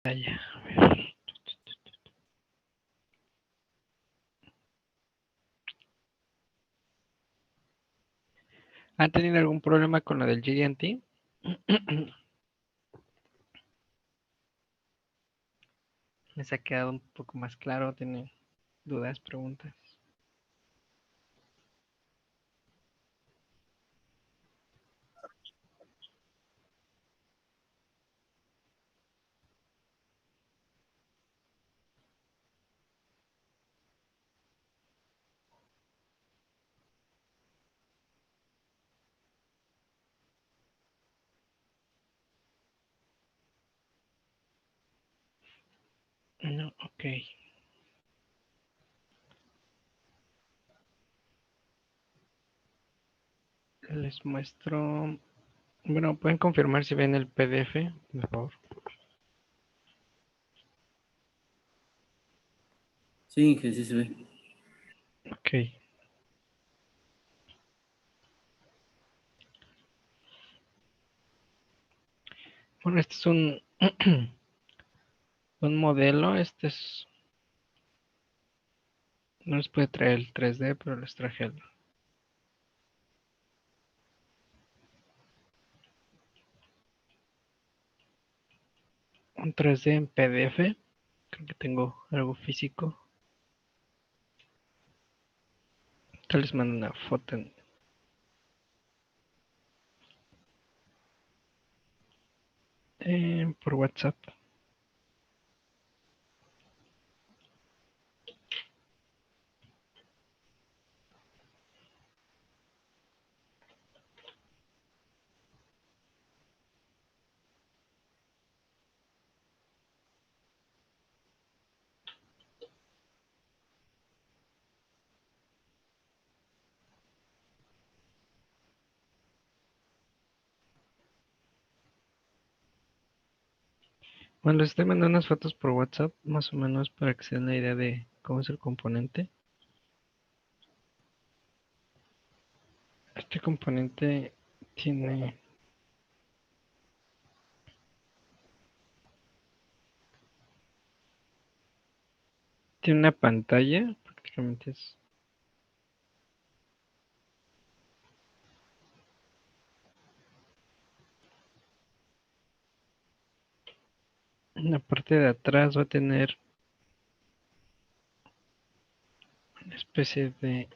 Ya, a ver. ¿Han tenido algún problema con lo del GD&T? ¿Les ha quedado un poco más claro? ¿Tienen dudas, preguntas? No, ok. Les muestro. Bueno, pueden confirmar si ven el PDF, por favor. Sí, que sí se ve. Ok. Bueno, este es un, un modelo. Este es. No les puede traer el 3D, pero les traje un 3D en PDF. Creo que tengo algo físico. Tal les mando una foto por WhatsApp. Bueno, les estoy mandando unas fotos por WhatsApp, más o menos para que se den la idea de cómo es el componente. Este componente tiene una pantalla, prácticamente es en la parte de atrás va a tener una especie de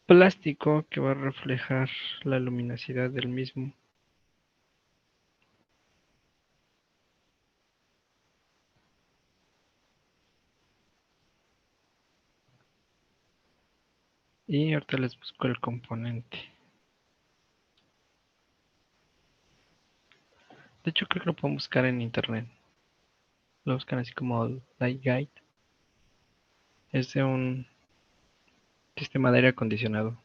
plástico que va a reflejar la luminosidad del mismo. Y ahorita les busco el componente. De hecho, creo que lo pueden buscar en internet. Lo buscan así como Light Guide. Es de un sistema de aire acondicionado.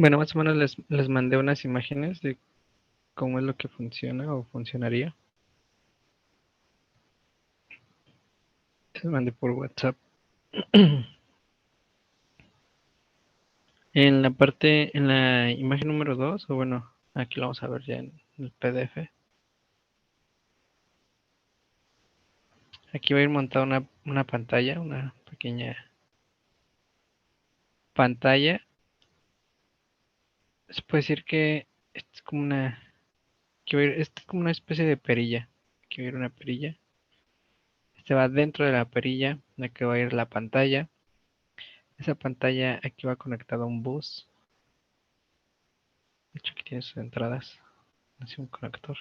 Bueno, más o menos les mandé unas imágenes de cómo es lo que funciona o funcionaría. Les mandé por WhatsApp. En la parte, en la imagen número 2, o bueno, aquí lo vamos a ver ya en el PDF. Aquí va a ir montada una pantalla, una pequeña pantalla. Se puede decir que esto es como esto es como una especie de perilla. Aquí va a ir una perilla. Este va dentro de la perilla, en la que va a ir la pantalla. Esa pantalla aquí va conectada a un bus. De hecho, aquí tiene sus entradas. Así un conector.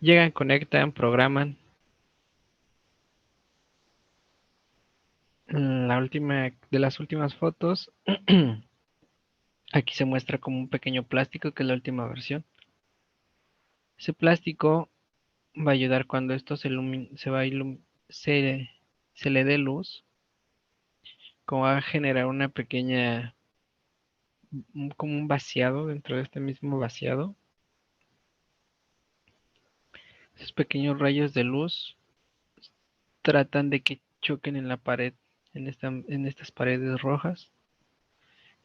Llegan, conectan, programan. La última de las últimas fotos. Aquí se muestra como un pequeño plástico, que es la última versión. Ese plástico va a ayudar cuando esto se le dé luz, como va a generar una pequeña, como un vaciado dentro de este mismo vaciado. Esos pequeños rayos de luz tratan de que choquen en la pared, en estas paredes rojas.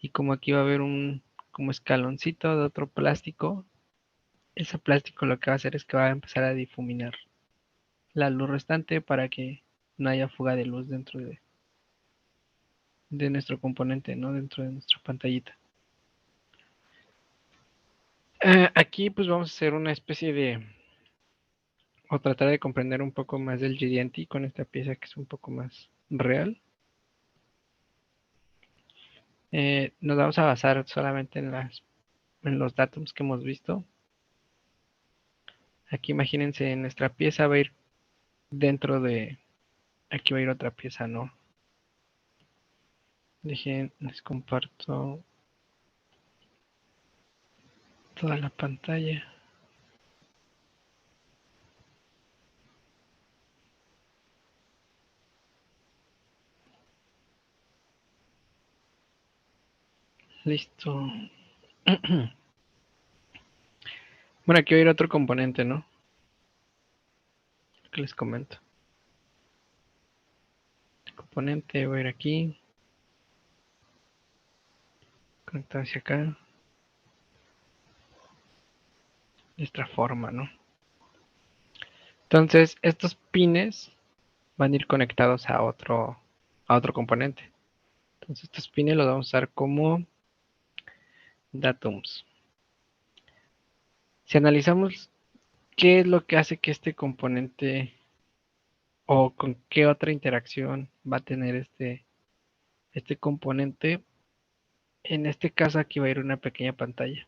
Y como aquí va a haber un como escaloncito de otro plástico, ese plástico lo que va a hacer es que va a empezar a difuminar la luz restante para que no haya fuga de luz dentro de nuestro componente, ¿no? Dentro de nuestra pantallita. Aquí pues vamos a hacer una especie de, o tratar de comprender un poco más del GD&T con esta pieza que es un poco más real. Nos vamos a basar solamente en los datos que hemos visto. Aquí imagínense, nuestra pieza va a ir dentro de, aquí va a ir otra pieza, ¿no? Dejen, les comparto toda la pantalla. Listo. Bueno, aquí va a ir otro componente, ¿no? Que les comento. El componente va a ir aquí. Conectado hacia acá. Nuestra forma, ¿no? Entonces, estos pines van a ir conectados a otro componente. Entonces, estos pines los vamos a usar como datums. Si analizamos qué es lo que hace que este componente o con qué otra interacción va a tener este componente, en este caso aquí va a ir una pequeña pantalla.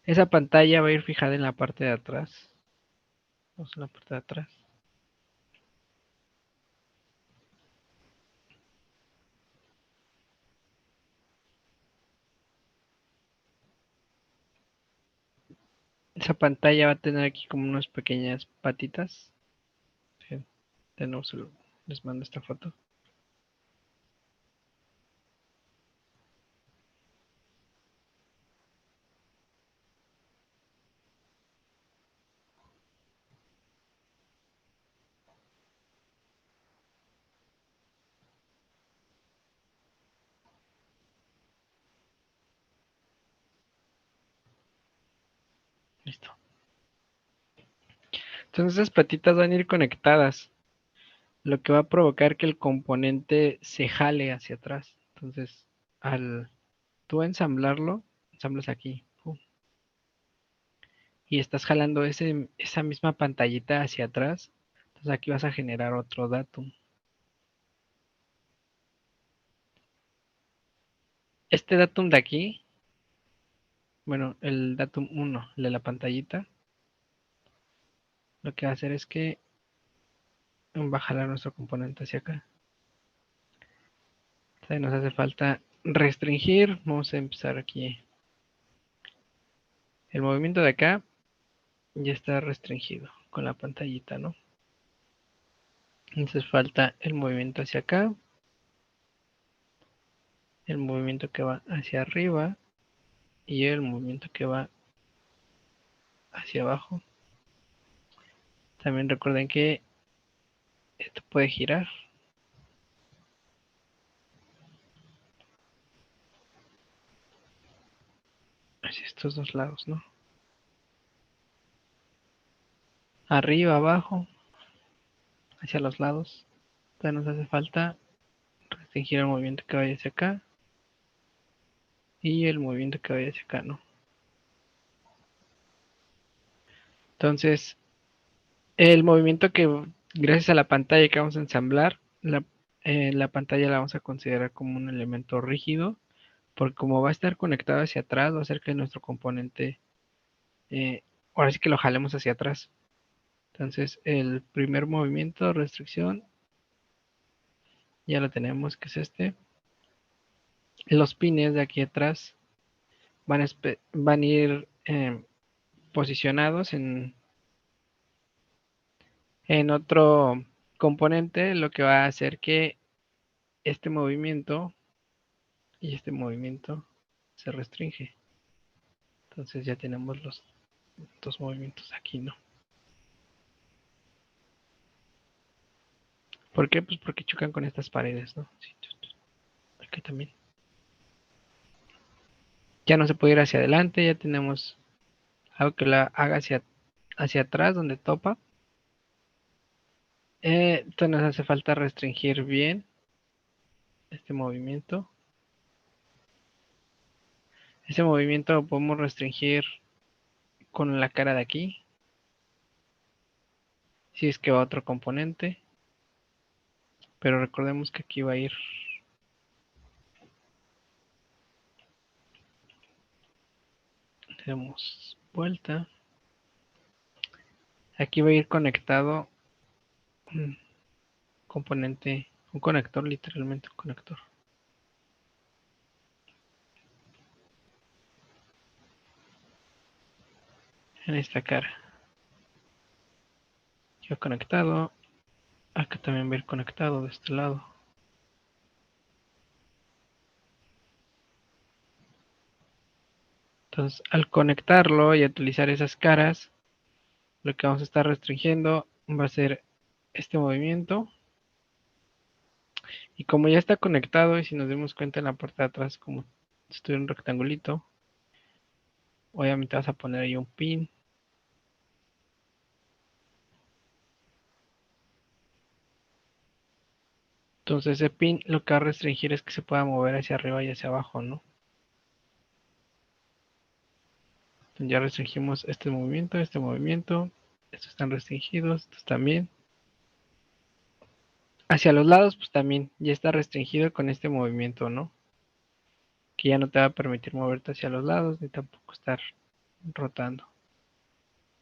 Esa pantalla va a ir fijada en la parte de atrás. Vamos a la parte de atrás. Esa pantalla va a tener aquí como unas pequeñas patitas. De nuevo les mando esta foto. Listo. Entonces esas patitas van a ir conectadas, lo que va a provocar que el componente se jale hacia atrás. Entonces, al tú ensamblarlo, ensamblas aquí. Y estás jalando esa misma pantallita hacia atrás. Entonces aquí vas a generar otro datum. Este datum de aquí, bueno, el datum 1 de la pantallita, lo que va a hacer es que va a jalar nuestro componente hacia acá. Entonces nos hace falta restringir. Vamos a empezar aquí. El movimiento de acá ya está restringido con la pantallita, ¿no? Entonces falta el movimiento hacia acá, el movimiento que va hacia arriba y el movimiento que va hacia abajo. También recuerden que esto puede girar. Hacia estos dos lados, ¿no? Arriba, abajo, hacia los lados. Entonces nos hace falta restringir el movimiento que vaya hacia acá y el movimiento que vaya hacia acá, ¿no? Entonces, El movimiento que gracias a la pantalla que vamos a ensamblar, la pantalla la vamos a considerar como un elemento rígido, porque como va a estar conectado hacia atrás, va a hacer que nuestro componente, ahora sí que lo jalemos hacia atrás. Entonces el primer movimiento, restricción, ya lo tenemos, que es este. Los pines de aquí atrás van a ir posicionados en otro componente, lo que va a hacer que este movimiento y este movimiento se restringe. Entonces ya tenemos los dos movimientos aquí, ¿no? ¿Por qué? Pues porque chocan con estas paredes, ¿no? Sí, aquí también. Ya no se puede ir hacia adelante, ya tenemos algo que la haga hacia atrás donde topa. Entonces nos hace falta restringir bien este movimiento. Ese movimiento lo podemos restringir con la cara de aquí. Si es que va otro componente. Pero recordemos que aquí va a ir. Demos vuelta. Aquí va a ir conectado un componente, un conector, literalmente un conector. En esta cara. Ya conectado. Acá también va a ir conectado de este lado. Entonces, al conectarlo y utilizar esas caras, lo que vamos a estar restringiendo va a ser este movimiento. Y como ya está conectado, y si nos damos cuenta en la parte de atrás, como si estuviera un rectangulito, obviamente vas a poner ahí un pin. Entonces ese pin lo que va a restringir es que se pueda mover hacia arriba y hacia abajo, ¿no? Entonces ya restringimos este movimiento, estos están restringidos, estos también. Hacia los lados, pues también ya está restringido con este movimiento, ¿no? Que ya no te va a permitir moverte hacia los lados ni tampoco estar rotando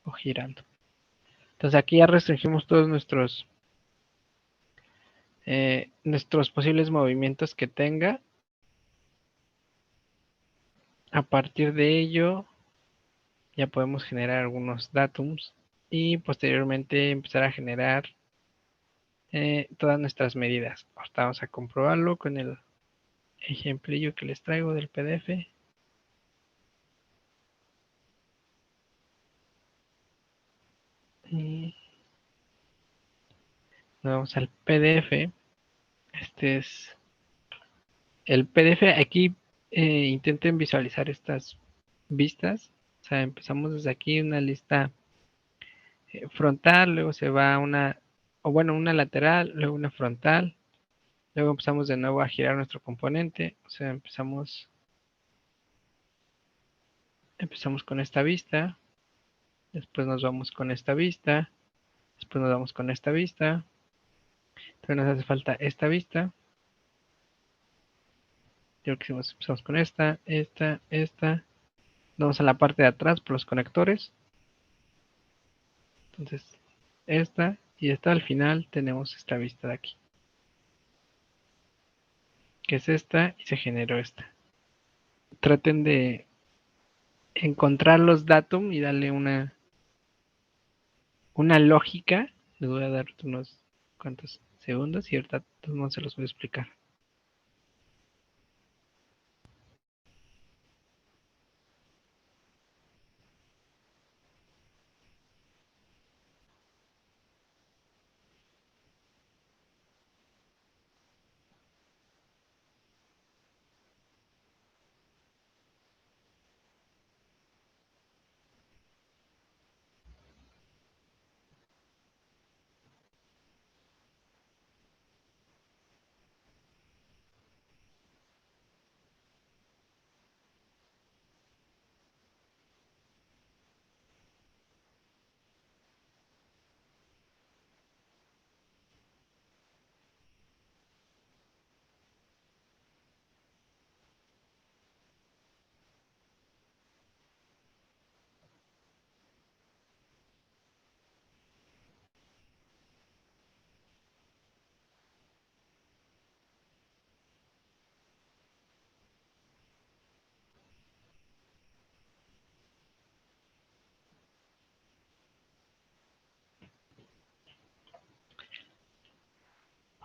o girando. Entonces aquí ya restringimos todos nuestros posibles movimientos que tenga. A partir de ello ya podemos generar algunos datums y posteriormente empezar a generar todas nuestras medidas. Ahorita vamos a comprobarlo con el ejemplillo que les traigo del PDF. Y nos vamos al PDF. Este es el PDF. Aquí intenten visualizar estas vistas. O sea, empezamos desde aquí una lista frontal, luego se va una, o bueno, una lateral, luego una frontal, luego empezamos de nuevo a girar nuestro componente, o sea, empezamos con esta vista, después nos vamos con esta vista, después nos vamos con esta vista, entonces nos hace falta esta vista, yo que empezamos con esta, vamos a la parte de atrás por los conectores, entonces esta y esta al final tenemos esta vista de aquí, que es esta y se generó esta. Traten de encontrar los datum y darle una lógica. Les voy a dar unos cuantos segundos y ahorita no se los voy a explicar.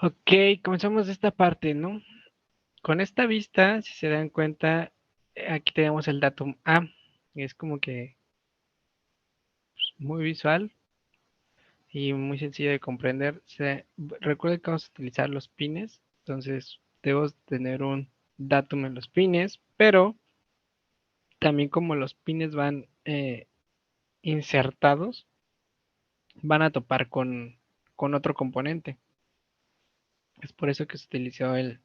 Ok, comenzamos esta parte, ¿no? Con esta vista, si se dan cuenta, aquí tenemos el datum A. Es como que pues, muy visual y muy sencillo de comprender. Recuerden que vamos a utilizar los pines, entonces debemos tener un datum en los pines, pero también como los pines van insertados, van a topar con otro componente. Es por eso que se utilizó el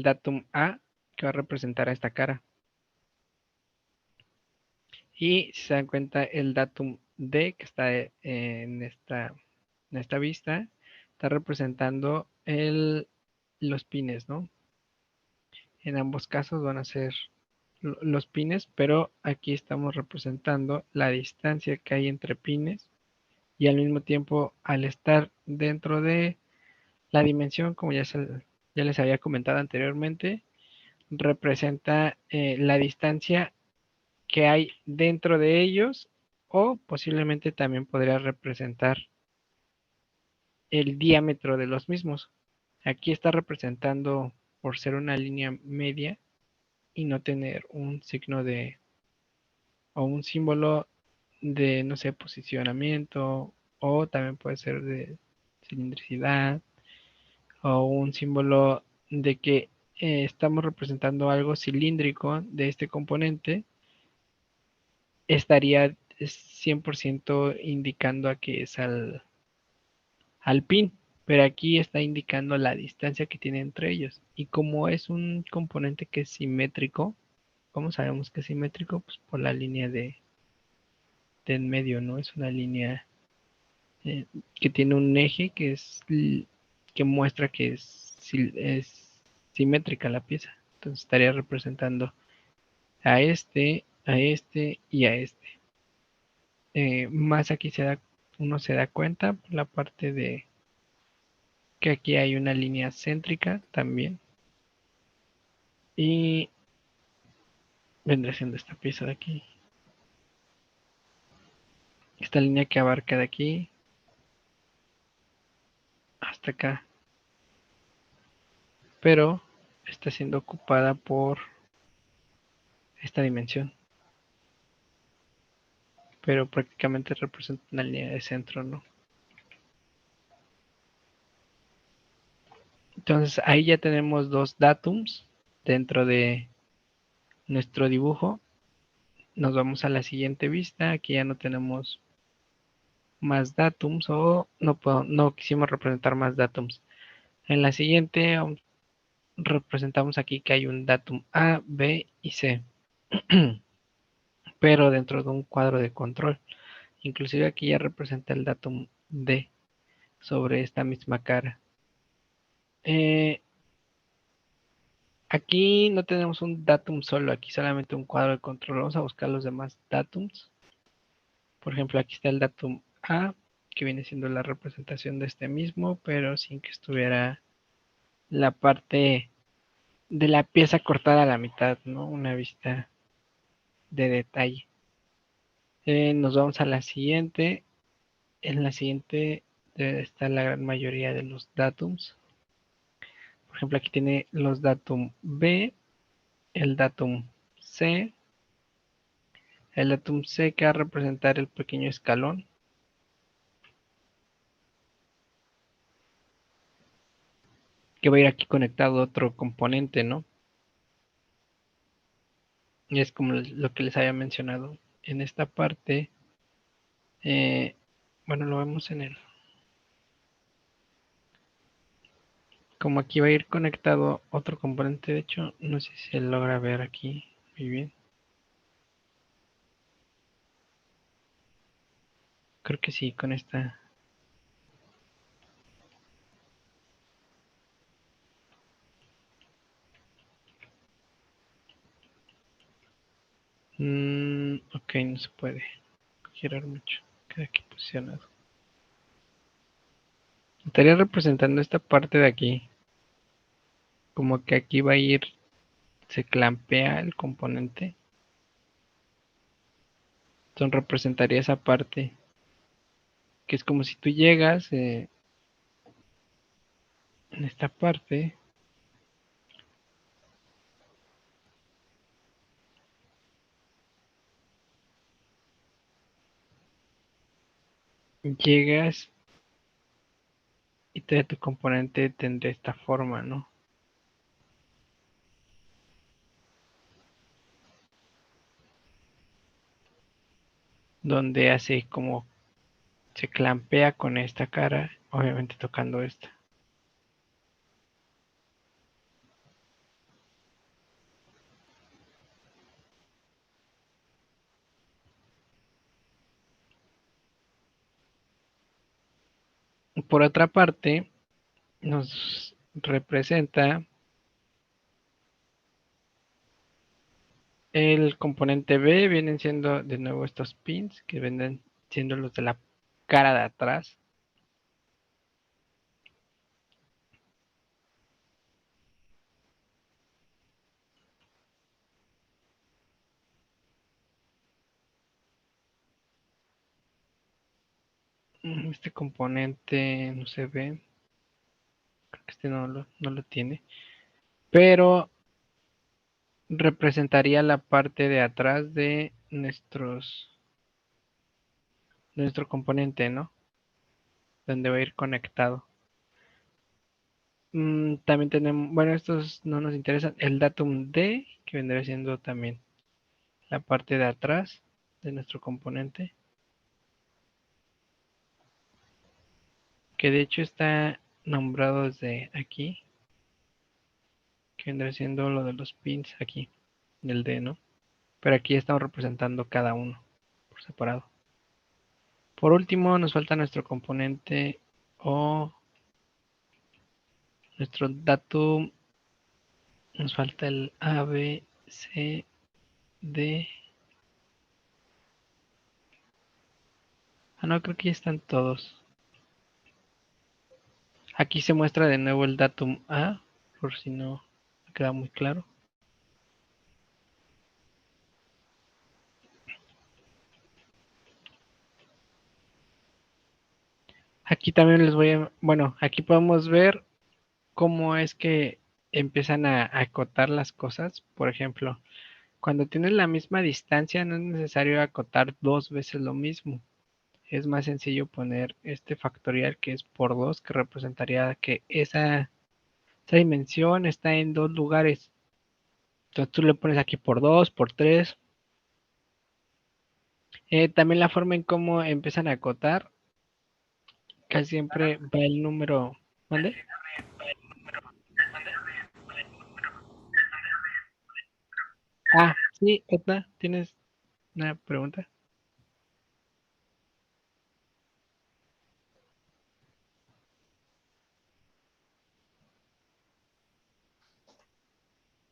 datum A que va a representar a esta cara. Y si se dan cuenta, el datum D que está en esta vista está representando los pines, ¿no? En ambos casos van a ser los pines, pero aquí estamos representando la distancia que hay entre pines y al mismo tiempo al estar dentro de la dimensión, como ya les había comentado anteriormente, representa la distancia que hay dentro de ellos o posiblemente también podría representar el diámetro de los mismos. Aquí está representando por ser una línea media y no tener un signo de o un símbolo de, no sé, posicionamiento o también puede ser de cilindricidad o un símbolo de que estamos representando algo cilíndrico de este componente, estaría 100% indicando a que es al pin, pero aquí está indicando la distancia que tiene entre ellos. Y como es un componente que es simétrico, ¿cómo sabemos que es simétrico? Pues por la línea de en medio, ¿no? Es una línea que tiene un eje que muestra que es simétrica la pieza. Entonces estaría representando a este y a este. Más aquí uno se da cuenta por la parte de que aquí hay una línea céntrica también. Y vendrá siendo esta pieza de aquí. Esta línea que abarca de aquí hasta acá. Pero está siendo ocupada por esta dimensión. Pero prácticamente representa una línea de centro, ¿no? Entonces ahí ya tenemos dos datums dentro de nuestro dibujo. Nos vamos a la siguiente vista. Aquí ya no tenemos más datums o no quisimos representar más datums. En la siguiente representamos aquí que hay un datum A, B y C, pero dentro de un cuadro de control. Inclusive aquí ya representa el datum D sobre esta misma cara. Aquí no tenemos un datum solo, aquí solamente un cuadro de control. Vamos a buscar los demás datums. Por ejemplo, aquí está el datum A, que viene siendo la representación de este mismo, pero sin que estuviera la parte de la pieza cortada a la mitad, ¿no? Una vista de detalle. Nos vamos a la siguiente. En la siguiente debe estar la gran mayoría de los datums. Por ejemplo, aquí tiene los datum B, el datum C. El datum C que va a representar el pequeño escalón, que va a ir aquí conectado a otro componente, ¿no? Y es como lo que les había mencionado en esta parte. eh, bueno, lo vemos en el. Como aquí va a ir conectado otro componente, de hecho, no sé si se logra ver aquí muy bien. Creo que sí, con esta. Ok, no se puede girar mucho. Queda aquí posicionado. Estaría representando esta parte de aquí. Como que aquí va a ir, se clampea el componente. Entonces representaría esa parte. Que es como si tú llegas, en esta parte llegas y tu componente tendrá esta forma, ¿no? Donde hace como se clampea con esta cara, obviamente tocando esta. Por otra parte, nos representa el componente B, vienen siendo de nuevo estos pins que vienen siendo los de la cara de atrás. Este componente no se ve, creo que este no lo tiene, pero representaría la parte de atrás de nuestro componente, ¿no? Donde va a ir conectado. También tenemos, bueno, estos no nos interesan, el datum D, que vendría siendo también la parte de atrás de nuestro componente, que de hecho está nombrado desde aquí, que vendría siendo lo de los pins aquí, del D, ¿no? Pero aquí estamos representando cada uno por separado. Por último, nos falta nuestro componente o nuestro datum. Nos falta el A, B, C, D. Ah, no, creo que ya están todos. Aquí se muestra de nuevo el datum A, por si no queda muy claro. Aquí también les voy a, bueno, aquí podemos ver cómo es que empiezan a acotar las cosas. Por ejemplo, cuando tienes la misma distancia no es necesario acotar dos veces lo mismo. Es más sencillo poner este factorial que es por 2, que representaría que esa dimensión está en dos lugares. Entonces tú le pones aquí por 2, por 3. También la forma en cómo empiezan a acotar, casi siempre va el número. ¿Mande? Ah, sí, Etna, ¿tienes una pregunta?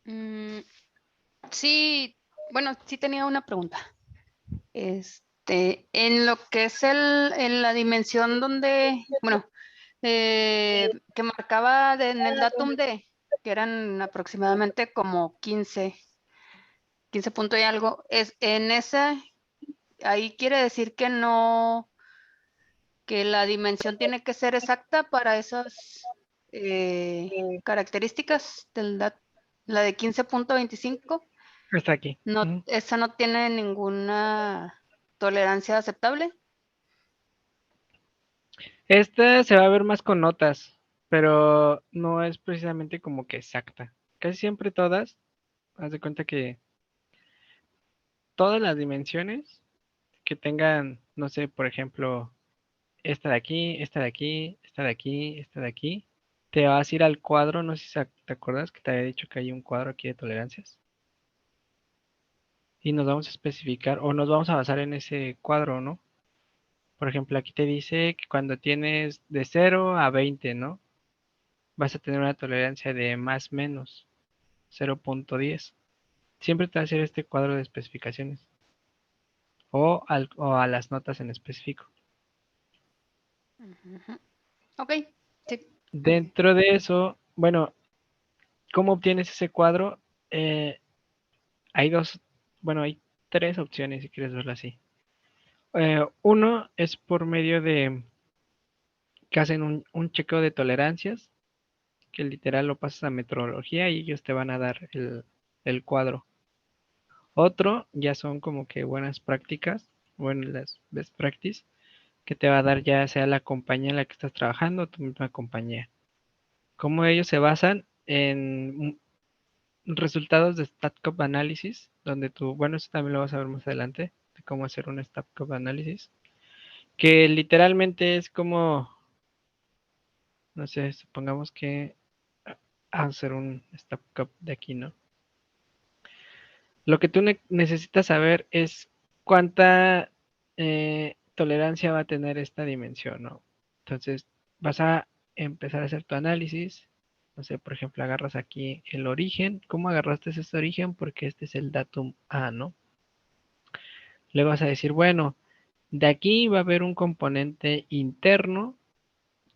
Mm, sí, bueno, sí tenía una pregunta. En lo que es en la dimensión donde, bueno, que marcaba en el datum de, que eran aproximadamente como 15 puntos y algo, es en esa, ahí quiere decir que no, que la dimensión tiene que ser exacta para esas características la de 15.25. Está aquí. No, esa no tiene ninguna tolerancia aceptable. Esta se va a ver más con notas, pero no es precisamente como que exacta. Casi siempre todas, haz de cuenta que todas las dimensiones que tengan, no sé, por ejemplo, esta de aquí, esta de aquí, esta de aquí, esta de aquí, te vas a ir al cuadro, no sé si te acuerdas que te había dicho que hay un cuadro aquí de tolerancias. Y nos vamos a especificar o nos vamos a basar en ese cuadro, ¿no? Por ejemplo, aquí te dice que cuando tienes de 0 a 20, ¿no? Vas a tener una tolerancia de más menos 0.10. Siempre te va a hacer este cuadro de especificaciones o a las notas en específico. Ok, sí. Dentro de eso, bueno, ¿cómo obtienes ese cuadro? Hay hay tres opciones si quieres verlo así. Uno es por medio de que hacen un chequeo de tolerancias que literal lo pasas a metrología y ellos te van a dar el cuadro. Otro ya son como que buenas prácticas, bueno, las best practice, que te va a dar ya sea la compañía en la que estás trabajando o tu misma compañía. Como ellos se basan en resultados de StatCop Analysis, donde tú, bueno, eso también lo vas a ver más adelante, de cómo hacer un StatCop Analysis, que literalmente es como, no sé, supongamos que hacer un StatCop de aquí, ¿no? Lo que tú necesitas saber es cuánta tolerancia va a tener esta dimensión, ¿no? Entonces, vas a empezar a hacer tu análisis. No sé, por ejemplo, agarras aquí el origen. ¿Cómo agarraste ese origen? Porque este es el datum A, ¿no? Le vas a decir, bueno, de aquí va a haber un componente interno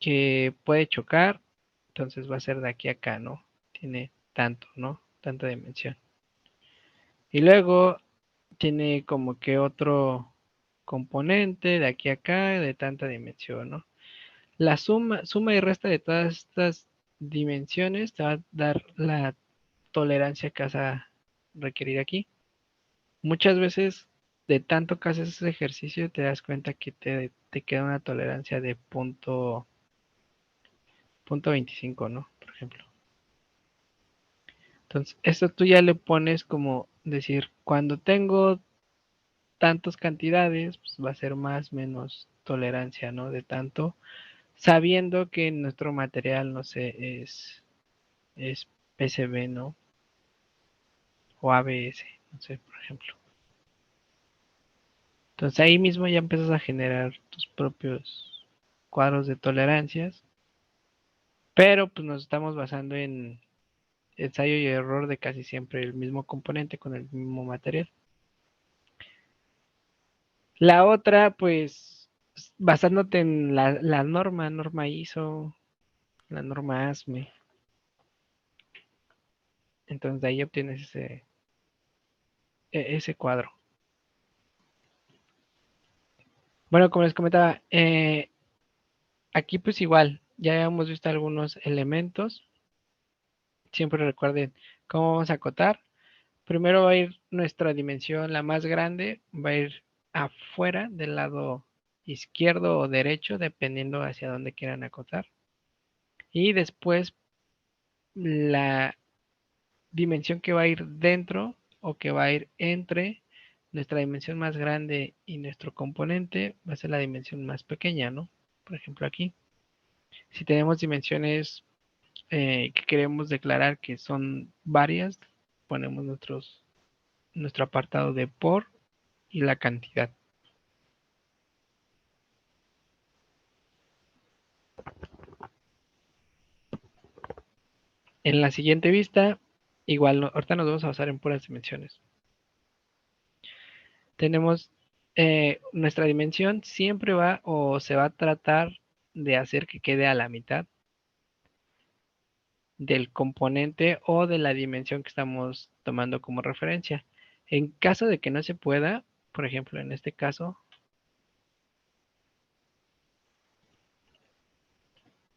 que puede chocar. Entonces va a ser de aquí a acá, ¿no? Tiene tanto, ¿no? Tanta dimensión. Y luego tiene como que otro componente de aquí a acá de tanta dimensión, ¿no? La suma y resta de todas estas dimensiones te va a dar la tolerancia que vas a requerir aquí. Muchas veces de tanto que haces ese ejercicio te das cuenta que te queda una tolerancia de punto 25, ¿no? Por ejemplo. Entonces, esto tú ya le pones como decir, cuando tengo tantas cantidades, pues va a ser más menos tolerancia, ¿no? De tanto, sabiendo que nuestro material, no sé, es PCB, ¿no? O ABS, no sé, por ejemplo. Entonces ahí mismo ya empiezas a generar tus propios cuadros de tolerancias, pero pues nos estamos basando en ensayo y error de casi siempre el mismo componente con el mismo material. La otra, pues, basándote en la norma ISO, la norma ASME. Entonces de ahí obtienes ese cuadro. Bueno, como les comentaba, aquí pues igual, ya hemos visto algunos elementos. Siempre recuerden cómo vamos a acotar. Primero va a ir nuestra dimensión, la más grande, va a ir afuera del lado izquierdo o derecho, dependiendo hacia dónde quieran acotar. Y después la dimensión que va a ir dentro o que va a ir entre nuestra dimensión más grande y nuestro componente va a ser la dimensión más pequeña, ¿no? Por ejemplo aquí. Si tenemos dimensiones que queremos declarar que son varias, ponemos nuestro apartado de por y la cantidad. En la siguiente vista, igual, ahorita nos vamos a basar en puras dimensiones. Tenemos nuestra dimensión siempre va o se va a tratar de hacer que quede a la mitad del componente o de la dimensión que estamos tomando como referencia. En caso de que no se pueda, por ejemplo, en este caso,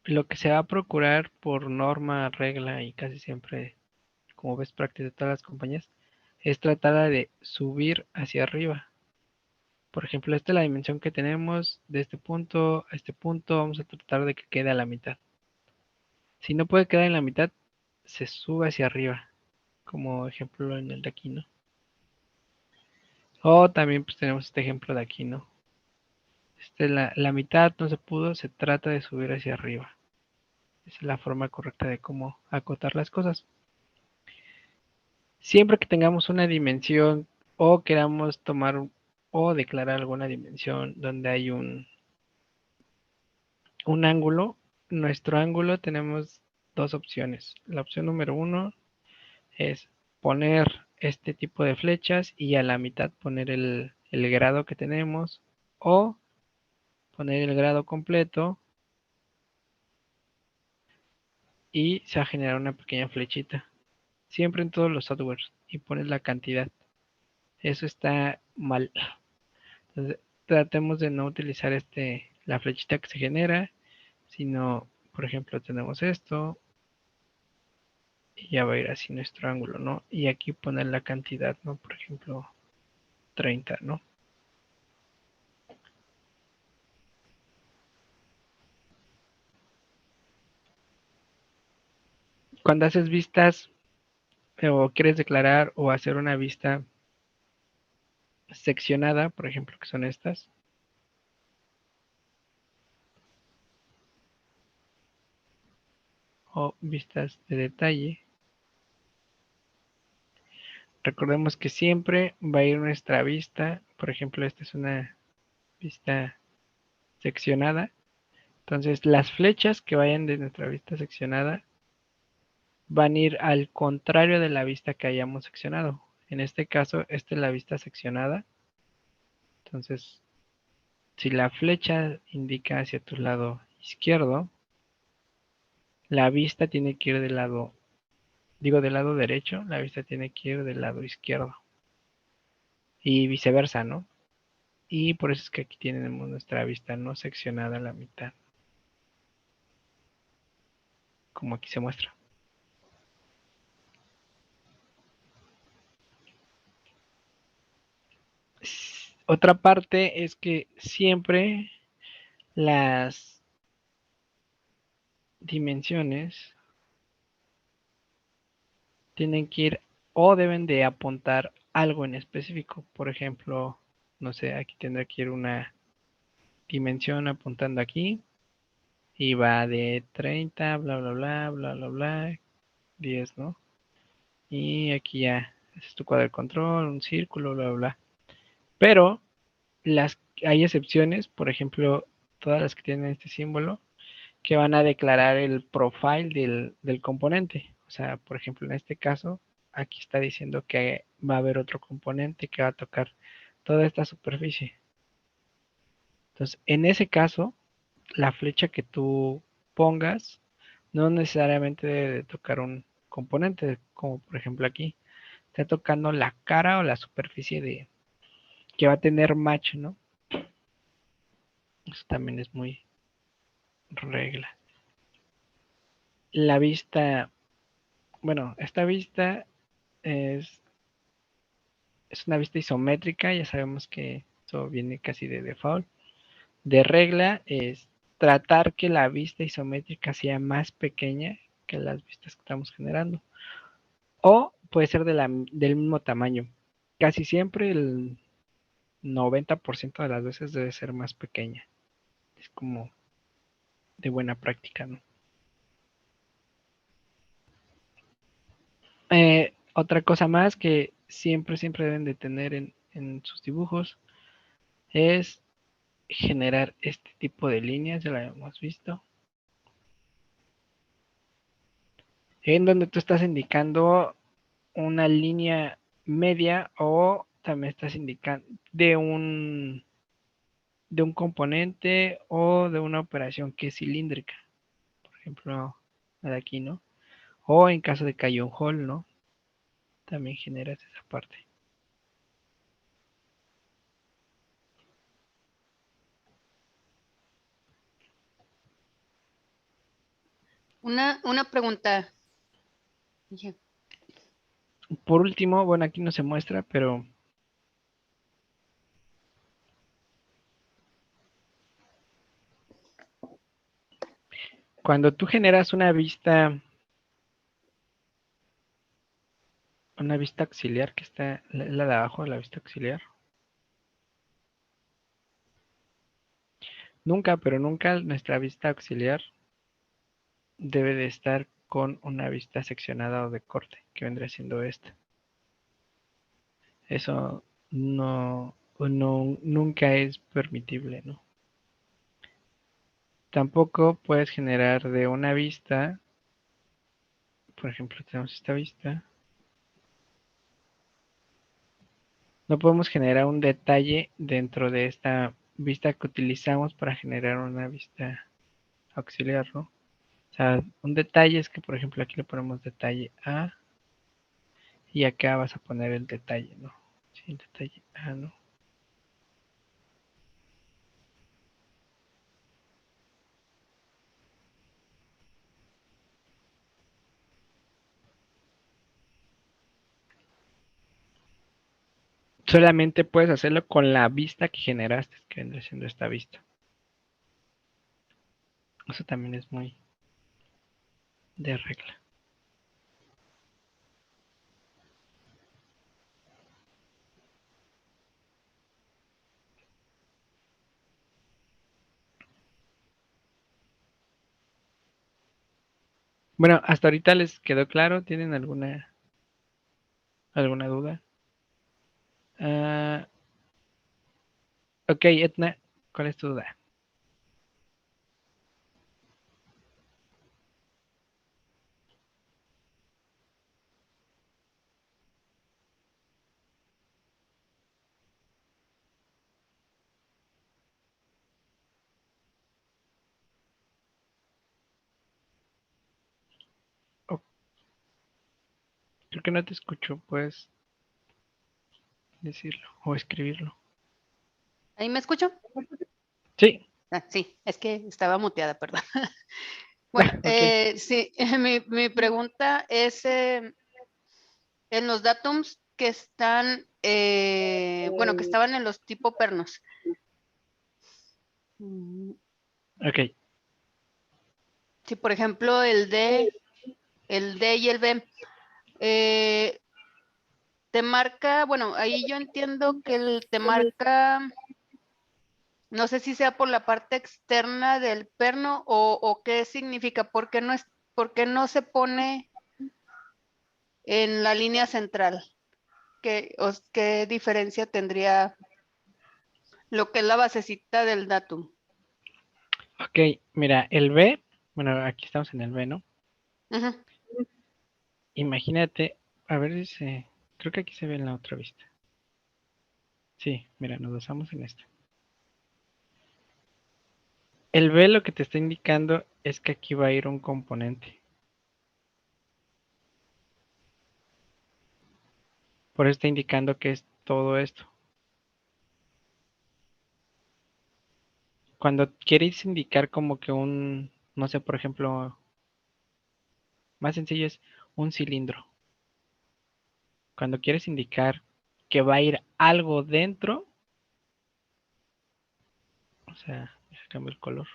lo que se va a procurar por norma, regla y casi siempre, como ves práctica de todas las compañías, es tratar de subir hacia arriba. Por ejemplo, esta es la dimensión que tenemos de este punto a este punto, vamos a tratar de que quede a la mitad. Si no puede quedar en la mitad, se sube hacia arriba, como ejemplo en el de aquí, ¿no? O también pues tenemos este ejemplo de aquí, ¿no? La mitad no se pudo, se trata de subir hacia arriba. Esa es la forma correcta de cómo acotar las cosas. Siempre que tengamos una dimensión o queramos tomar o declarar alguna dimensión donde hay un ángulo, nuestro ángulo tenemos dos opciones. La opción número 1 es poner este tipo de flechas y a la mitad poner el grado que tenemos o poner el grado completo y se va a generar una pequeña flechita. Siempre en todos los softwares y pones la cantidad. Eso está mal. Entonces, tratemos de no utilizar la flechita que se genera, sino, por ejemplo, tenemos esto y ya va a ir así nuestro ángulo, ¿no? Y aquí poner la cantidad, ¿no? Por ejemplo, 30, ¿no? Cuando haces vistas o quieres declarar o hacer una vista seccionada, por ejemplo, que son estas, o vistas de detalle, recordemos que siempre va a ir nuestra vista, por ejemplo, esta es una vista seccionada, entonces las flechas que vayan de nuestra vista seccionada van a ir al contrario de la vista que hayamos seccionado. En este caso, esta es la vista seccionada, entonces si la flecha indica hacia tu lado izquierdo, la vista tiene que ir del lado, digo del lado derecho, la vista tiene que ir del lado izquierdo. Y viceversa, ¿no? Y por eso es que aquí tenemos nuestra vista no seccionada a la mitad. Como aquí se muestra. Otra parte es que siempre las dimensiones tienen que ir o deben de apuntar algo en específico. Por ejemplo, no sé, aquí tendrá que ir una dimensión apuntando aquí y va de 30, bla, bla, bla, bla, bla, bla, 10, ¿no? Y aquí ya es tu cuadro de control, un círculo, bla, bla, bla. Pero hay excepciones, por ejemplo, todas las que tienen este símbolo, que van a declarar el profile del componente. O sea, por ejemplo, en este caso, aquí está diciendo que va a haber otro componente que va a tocar toda esta superficie. Entonces, en ese caso, la flecha que tú pongas no necesariamente debe de tocar un componente, como por ejemplo aquí, está tocando la cara o la superficie de que va a tener match, ¿no? Eso también es muy regla. La vista, bueno, esta vista es, es una vista isométrica, ya sabemos que eso viene casi de default. De regla es tratar que la vista isométrica sea más pequeña que las vistas que estamos generando. O puede ser del mismo tamaño. Casi siempre el 90% de las veces debe ser más pequeña. Es como de buena práctica, ¿no? Otra cosa más que siempre deben de tener en sus dibujos es generar este tipo de líneas, ya lo hemos visto, en donde tú estás indicando una línea media o también estás indicando de un componente o de una operación que es cilíndrica, por ejemplo, la de aquí, ¿no? O en caso de que haya un hole, ¿no? También generas esa parte. Una pregunta. Por último, bueno, aquí no se muestra, pero cuando tú generas una vista auxiliar, que está la de abajo, la vista auxiliar, nunca, pero nunca nuestra vista auxiliar debe de estar con una vista seccionada o de corte, que vendría siendo esta. Eso nunca es permitible, ¿no? Tampoco puedes generar de una vista, por ejemplo, tenemos esta vista. No podemos generar un detalle dentro de esta vista que utilizamos para generar una vista auxiliar, ¿no? O sea, un detalle es que, por ejemplo, aquí le ponemos detalle A y acá vas a poner el detalle, ¿no? Sí, el detalle A, ¿no? Solamente puedes hacerlo con la vista que generaste, que vendría siendo esta vista. Eso también es muy de regla. Bueno, hasta ahorita les quedó claro. ¿Tienen alguna duda? Ok, Etna, ¿cuál es tu duda? Oh, creo que no te escucho. ¿Puedes decirlo o escribirlo? ¿Ahí me escucho? Sí. Sí, es que estaba muteada, perdón. Bueno, Ok. sí, mi pregunta es en los datums que están, bueno, que estaban en los tipo pernos. Ok. Si, por ejemplo, el D y el B, te marca, bueno, ahí yo entiendo que te marca, no sé si sea por la parte externa del perno o qué significa, por qué no se pone en la línea central? ¿Qué diferencia tendría lo que es la basecita del datum? Ok, mira, el B, bueno, aquí estamos en el B, ¿no? Ujú. Imagínate, a ver si creo que aquí se ve en la otra vista. Sí, mira, nos basamos en esta. El B lo que te está indicando es que aquí va a ir un componente. Por eso está indicando que es todo esto. Cuando quieres indicar como que no sé, por ejemplo, más sencillo es un cilindro. Cuando quieres indicar que va a ir algo dentro, o sea, cambio el color.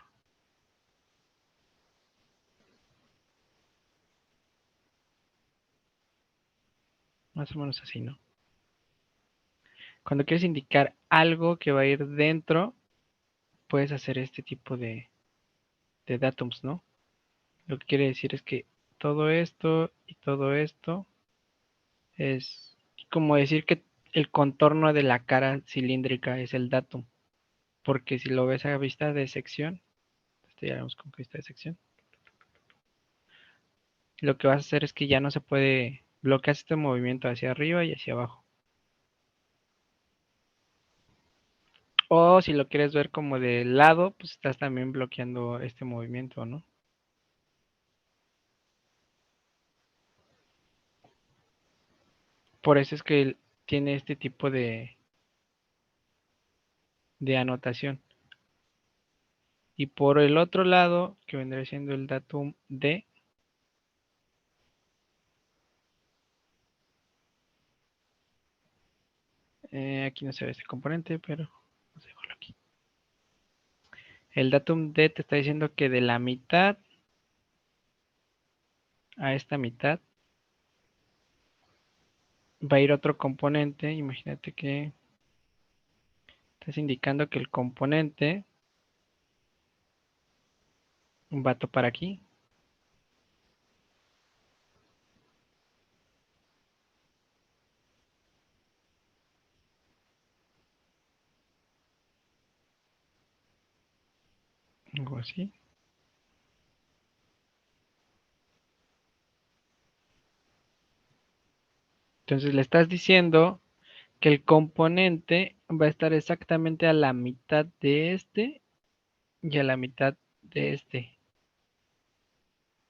Más o menos así, ¿no? Cuando quieres indicar algo que va a ir dentro, puedes hacer este tipo de datums, ¿no? Lo que quiere decir es que todo esto y todo esto es como decir que el contorno de la cara cilíndrica es el datum. Porque si lo ves a vista de sección, esto ya vemos con vista de sección, lo que vas a hacer es que ya no se puede bloquear este movimiento hacia arriba y hacia abajo. O si lo quieres ver como de lado, pues estás también bloqueando este movimiento, ¿no? Por eso es que tiene este tipo de anotación. Y por el otro lado, que vendría siendo el datum D, aquí no se ve este componente, pero vamos a dejarlo aquí. El datum D te está diciendo que de la mitad a esta mitad va a ir otro componente. Imagínate que estás indicando que el componente va a topar aquí. Algo así. Entonces le estás diciendo que el componente va a estar exactamente a la mitad de este y a la mitad de este.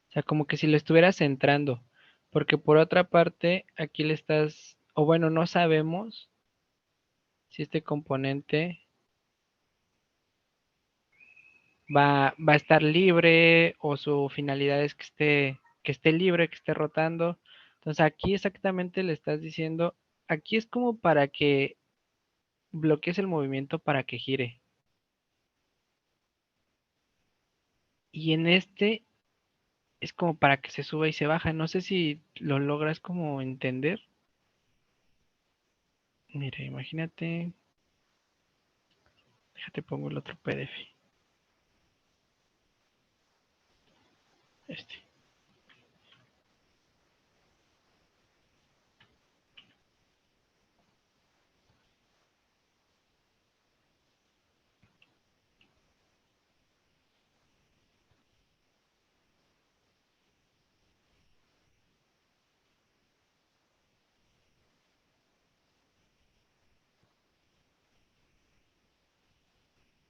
O sea, como que si lo estuvieras centrando. Porque por otra parte, aquí le estás, o bueno, no sabemos si este componente va a estar libre o su finalidad es que esté libre, que esté rotando. Entonces aquí exactamente le estás diciendo, aquí es como para que bloquees el movimiento para que gire. Y en este es como para que se suba y se baja. No sé si lo logras como entender. Mira, imagínate. Déjate pongo el otro PDF. Este.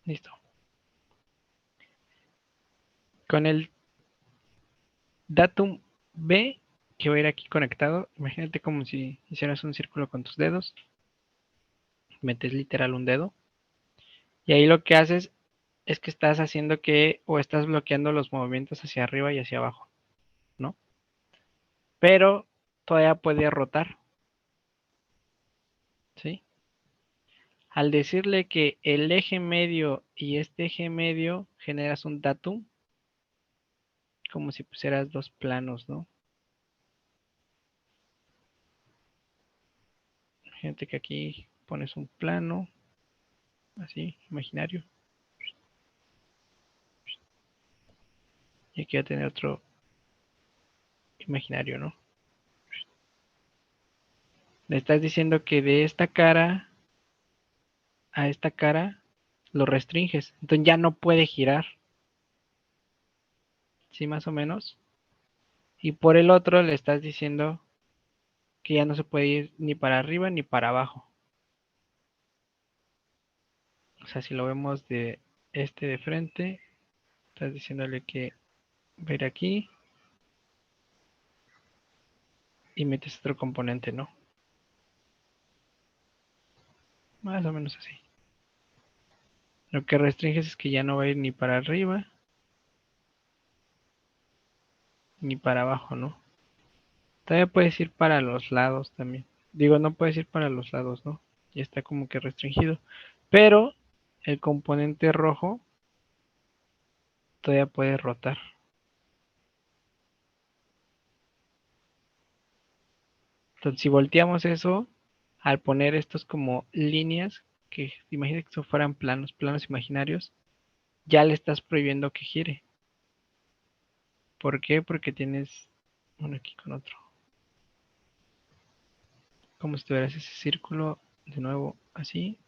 Listo. Con el datum B que va a ir aquí conectado, imagínate como si hicieras un círculo con tus dedos. Metes literal un dedo. Y ahí lo que haces es que estás haciendo que o estás bloqueando los movimientos hacia arriba y hacia abajo, ¿no? Pero todavía puede rotar, ¿sí? Al decirle que el eje medio y este eje medio generas un datum, como si pusieras dos planos, ¿no? Gente que aquí pones un plano, así, imaginario. Y aquí va a tener otro imaginario, ¿no? Le estás diciendo que de esta cara a esta cara lo restringes. Entonces ya no puede girar. ¿Sí, más o menos? Y por el otro le estás diciendo que ya no se puede ir ni para arriba ni para abajo. O sea, si lo vemos de este de frente, estás diciéndole que va a ir aquí y metes otro componente, ¿no? Más o menos así. Lo que restringes es que ya no va a ir ni para arriba ni para abajo, ¿no? Todavía puedes ir para los lados también. Digo, no puedes ir para los lados, ¿no? Ya está como que restringido. Pero el componente rojo todavía puede rotar. Entonces, si volteamos eso, al poner estos como líneas, que imagina que fueran planos, planos imaginarios, ya le estás prohibiendo que gire. ¿Por qué? Porque tienes uno aquí con otro. Como si tuvieras ese círculo de nuevo así.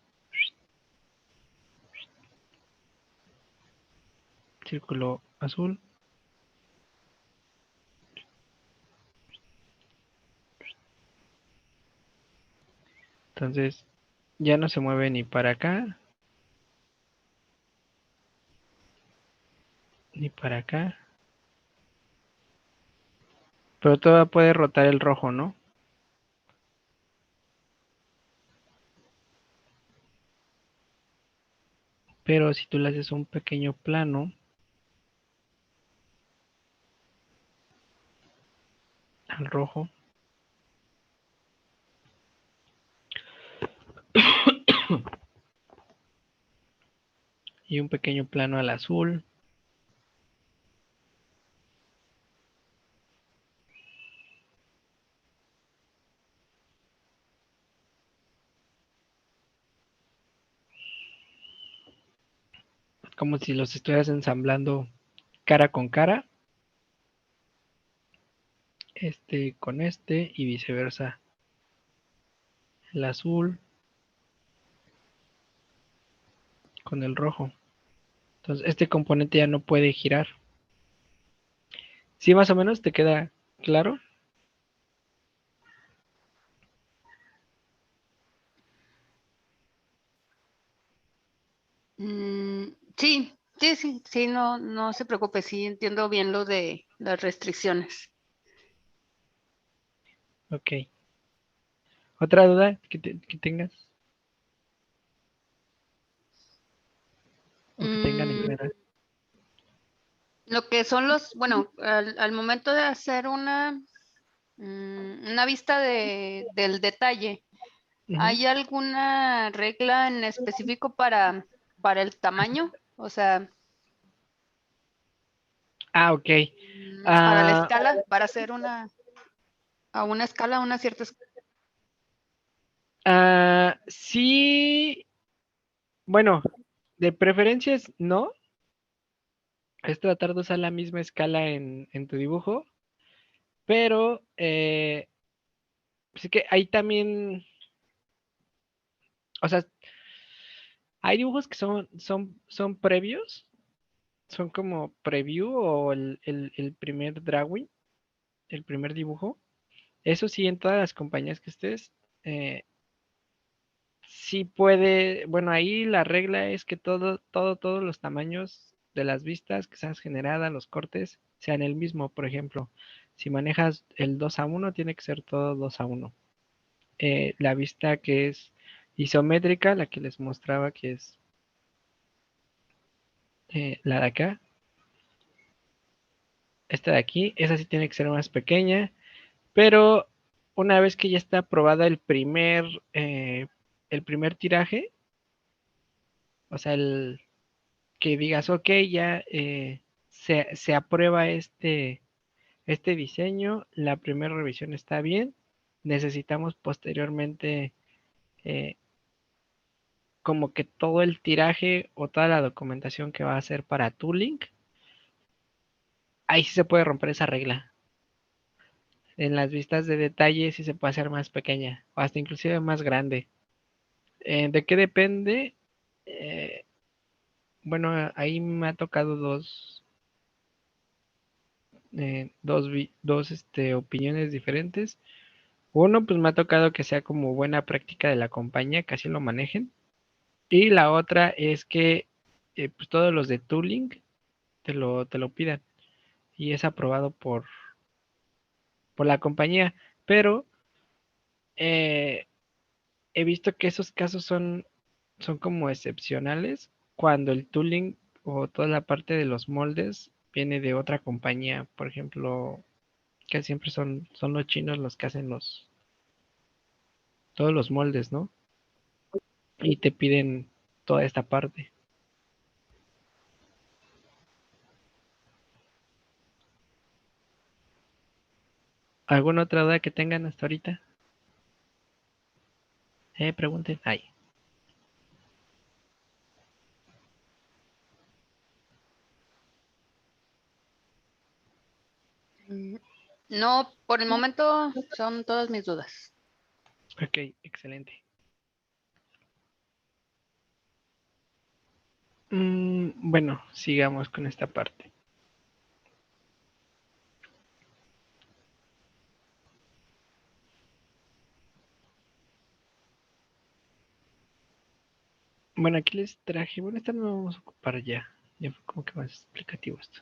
Círculo azul. Entonces, ya no se mueve ni para acá, ni para acá. Pero todavía puede rotar el rojo, ¿no? Pero si tú le haces un pequeño plano al rojo, y un pequeño plano al azul, como si los estuvieras ensamblando cara con cara, este con este y viceversa. El azul con el rojo. Entonces, este componente ya no puede girar. ¿Sí más o menos te queda claro? Sí, sí, no se preocupe, sí entiendo bien lo de las restricciones. Ok. ¿Otra duda que tengas? O que tengan en Mm, general. Lo que son bueno, al momento de hacer una vista del detalle, Ujú. ¿Hay alguna regla en específico para el tamaño? O sea, Ah, ok. para la Ah, escala, para hacer a una escala, una cierta escala. sí, bueno, de preferencias no. Es tratar de usar la misma escala en tu dibujo, pero sí que hay también, o sea, hay dibujos que son previos, son como preview o el primer drawing, el primer dibujo. Eso sí, en todas las compañías que estés, eh, sí puede, bueno, ahí la regla es que todos los tamaños de las vistas que sean generadas, los cortes, sean el mismo. Por ejemplo, si manejas el 2:1, tiene que ser todo 2:1. La vista que es isométrica, la que les mostraba que es la de acá, esta de aquí, esa sí tiene que ser más pequeña, pero una vez que ya está aprobada el primer tiraje, o sea, que digas, ok, ya se aprueba este diseño, la primera revisión está bien, necesitamos posteriormente eh, como que todo el tiraje o toda la documentación que va a hacer para tu link, ahí sí se puede romper esa regla. En las vistas de detalle sí se puede hacer más pequeña o hasta inclusive más grande. ¿De qué depende? Eh, bueno, ahí me ha tocado dos opiniones diferentes. Uno, pues me ha tocado que sea como buena práctica de la compañía, que así lo manejen. Y la otra es que pues todos los de tooling te lo pidan y es aprobado por la compañía. Pero eh, he visto que esos casos son como excepcionales cuando el tooling o toda la parte de los moldes viene de otra compañía. Por ejemplo, que siempre son los chinos los que hacen todos los moldes, ¿no? Y te piden toda esta parte. ¿Alguna otra duda que tengan hasta ahorita? Pregunten. Ay. No, por el momento son todas mis dudas. Ok, excelente. Bueno, sigamos con esta parte. Bueno, aquí les traje, bueno, esta no la vamos a ocupar ya. Ya fue como que más explicativo esto.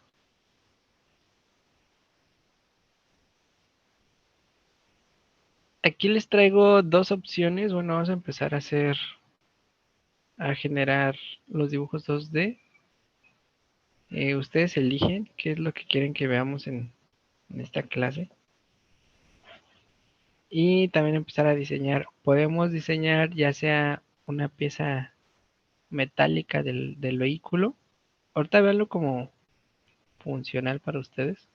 Aquí les traigo dos opciones. Bueno, vamos a empezar a generar los dibujos 2D. Ustedes eligen qué es lo que quieren que veamos en esta clase. Y también empezar a diseñar. Podemos diseñar ya sea una pieza metálica del vehículo. Ahorita veanlo como funcional para ustedes,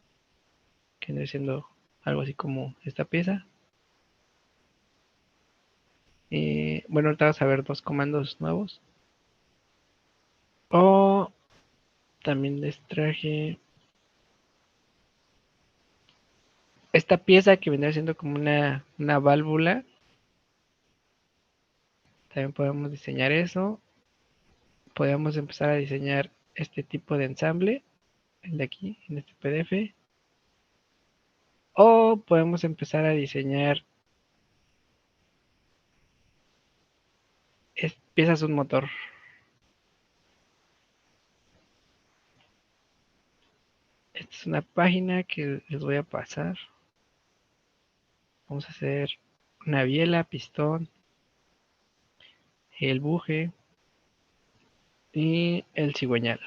que viene siendo algo así como esta pieza. Bueno, ahorita vas a ver dos comandos nuevos. O también les traje esta pieza que vendría siendo como una válvula. También podemos diseñar eso. Podemos empezar a diseñar este tipo de ensamble, el de aquí, en este PDF. O podemos empezar a diseñar piezas de un motor. Esta es una página que les voy a pasar. Vamos a hacer una biela, pistón, el buje y el cigüeñal.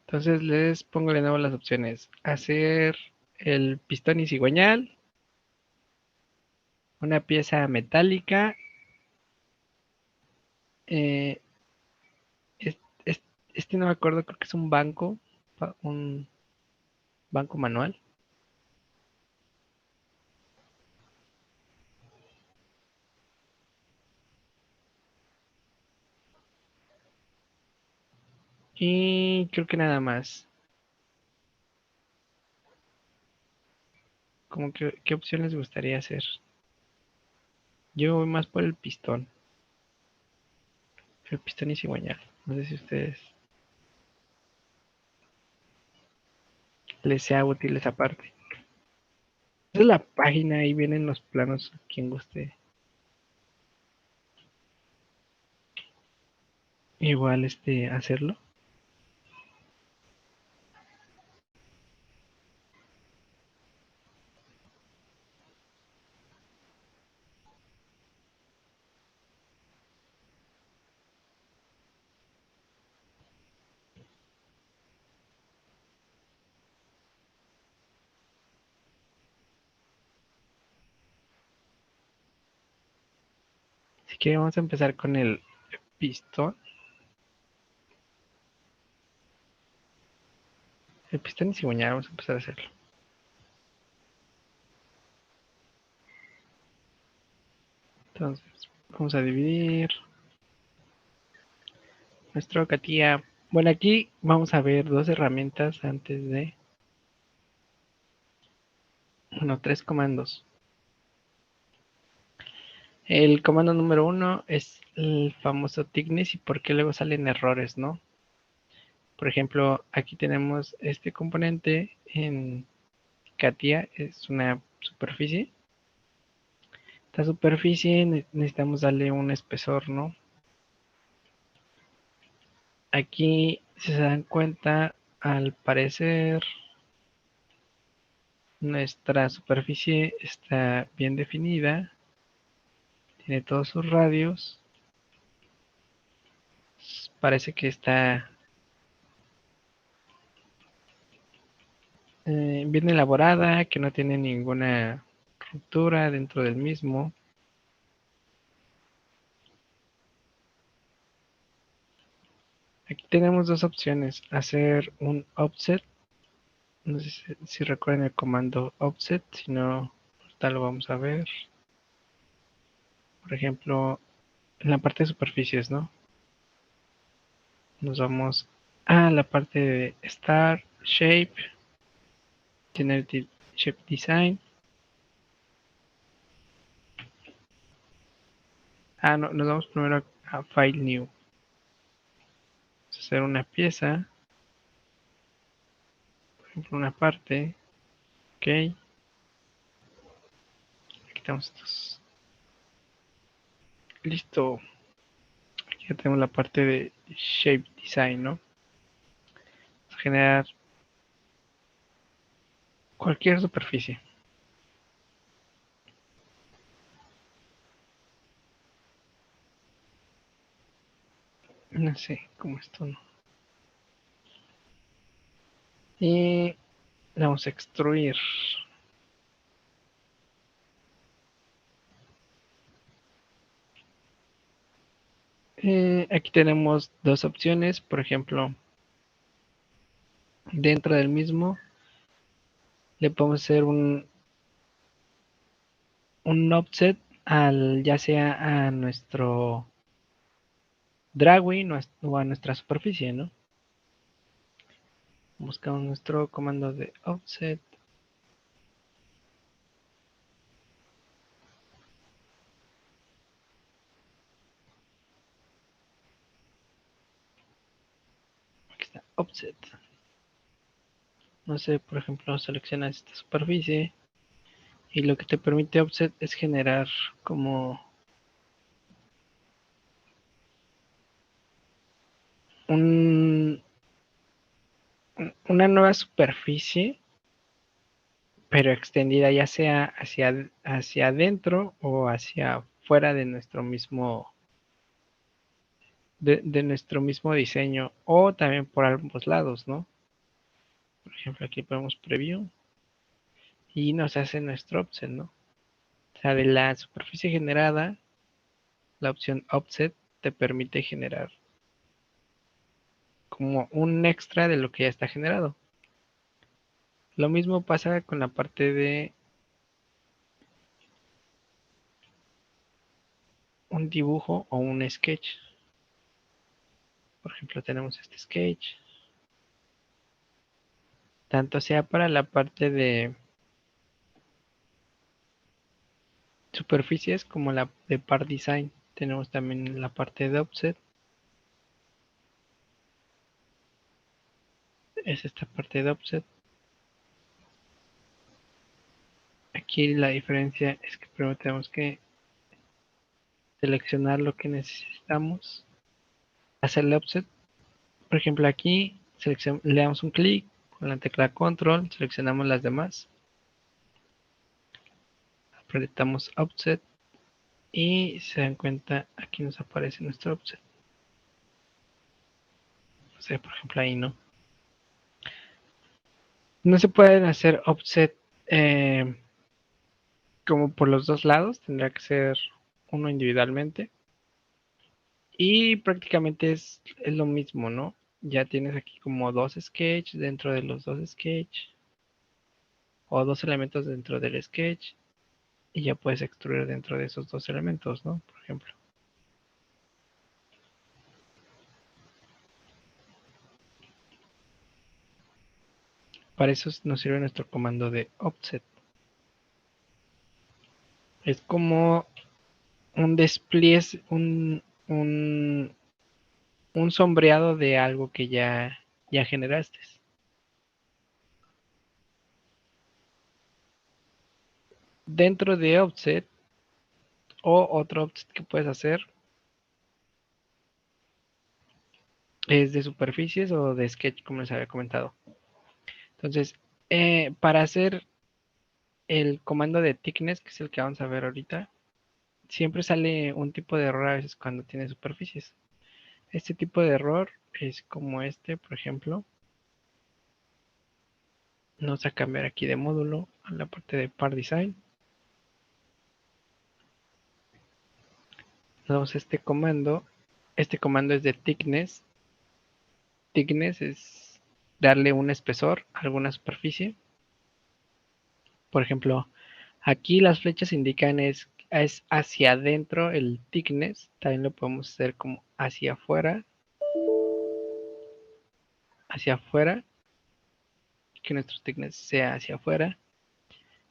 Entonces les pongo de nuevo las opciones. Hacer el pistón y cigüeñal, una pieza metálica, eh, es- es- este no me acuerdo, creo que es un banco manual. Y creo que nada más. Como que, ¿qué opción les gustaría hacer? Yo voy más por el pistón. El pistón y cigüeñal. No sé si a ustedes les sea útil esa parte. Esa es la página, ahí vienen los planos, quien guste. Igual hacerlo. Si quieren vamos a empezar con el pistón. El pistón y cigüeñal, vamos a empezar a hacerlo. Entonces, vamos a dividir nuestro CATIA. Bueno, aquí vamos a ver dos herramientas antes de... Bueno, tres comandos. El comando número 1 es el famoso thickness y por qué luego salen errores, ¿no? Por ejemplo, aquí tenemos este componente en CATIA, es una superficie. Esta superficie necesitamos darle un espesor, ¿no? Aquí, si se dan cuenta, al parecer nuestra superficie está bien definida, tiene todos sus radios, parece que está bien elaborada, que no tiene ninguna ruptura dentro del mismo. Aquí tenemos dos opciones, hacer un offset, no sé si recuerdan el comando offset, si no, ahorita lo vamos a ver. Por ejemplo, en la parte de superficies, ¿no? Nos vamos a la parte de Start, Shape, Generative Shape Design. No, nos vamos primero a File New. Vamos a hacer una pieza, por ejemplo, una parte. Ok. Quitamos estos. Listo. Aquí ya tenemos la parte de Shape Design, ¿no? Vamos a generar cualquier superficie. No sé, como esto no. Y vamos a extruir. Aquí tenemos dos opciones, por ejemplo, dentro del mismo le podemos hacer un offset ya sea a nuestro drawing o a nuestra superficie, ¿no? Buscamos nuestro comando de offset. Aquí está, offset. No sé, por ejemplo, seleccionas esta superficie y lo que te permite offset es generar como una nueva superficie, pero extendida ya sea hacia adentro o hacia fuera de nuestro mismo de nuestro mismo diseño o también por ambos lados, ¿no? Por ejemplo, aquí ponemos preview y nos hace nuestro offset, ¿no? O sea, de la superficie generada, la opción offset te permite generar como un extra de lo que ya está generado. Lo mismo pasa con la parte de un dibujo o un sketch. Por ejemplo, tenemos este sketch. Tanto sea para la parte de superficies como la de part design. Tenemos también la parte de offset. Es esta parte de offset. Aquí la diferencia es que primero tenemos que seleccionar lo que necesitamos, hacerle offset. Por ejemplo, aquí le damos un clic con la tecla control, seleccionamos las demás, apretamos offset y se dan cuenta, aquí nos aparece nuestro offset. O sea, por ejemplo, ahí no. No se pueden hacer offset como por los dos lados, tendrá que ser uno individualmente. Y prácticamente es lo mismo, ¿no? Ya tienes aquí como dos sketches dentro de los dos sketches. O dos elementos dentro del sketch. Y ya puedes extruir dentro de esos dos elementos, ¿no? Por ejemplo. Para eso nos sirve nuestro comando de offset. Es como un despliegue, un sombreado de algo que ya generaste. Dentro de offset o otro offset que puedes hacer es de superficies o de sketch, como les había comentado. Entonces, para hacer el comando de thickness, que es el que vamos a ver ahorita, siempre sale un tipo de error a veces cuando tiene superficies. Este tipo de error es como este, por ejemplo. Vamos a cambiar aquí de módulo a la parte de part design. Damos este comando. Este comando es de thickness. Thickness es darle un espesor a alguna superficie. Por ejemplo, aquí las flechas indican es hacia adentro el thickness. También lo podemos hacer como hacia afuera. Hacia afuera. Que nuestro thickness sea hacia afuera.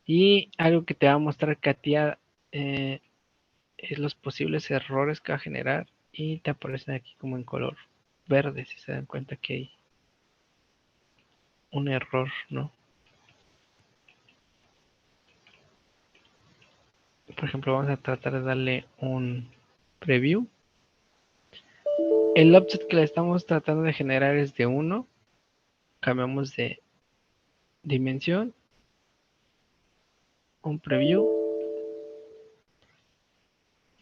Y algo que te va a mostrar Katia es los posibles errores que va a generar. Y te aparecen aquí como en color verde, si se dan cuenta que hay un error, ¿no? Por ejemplo, vamos a tratar de darle un preview. El offset que le estamos tratando de generar es de 1. Cambiamos de dimensión. Un preview.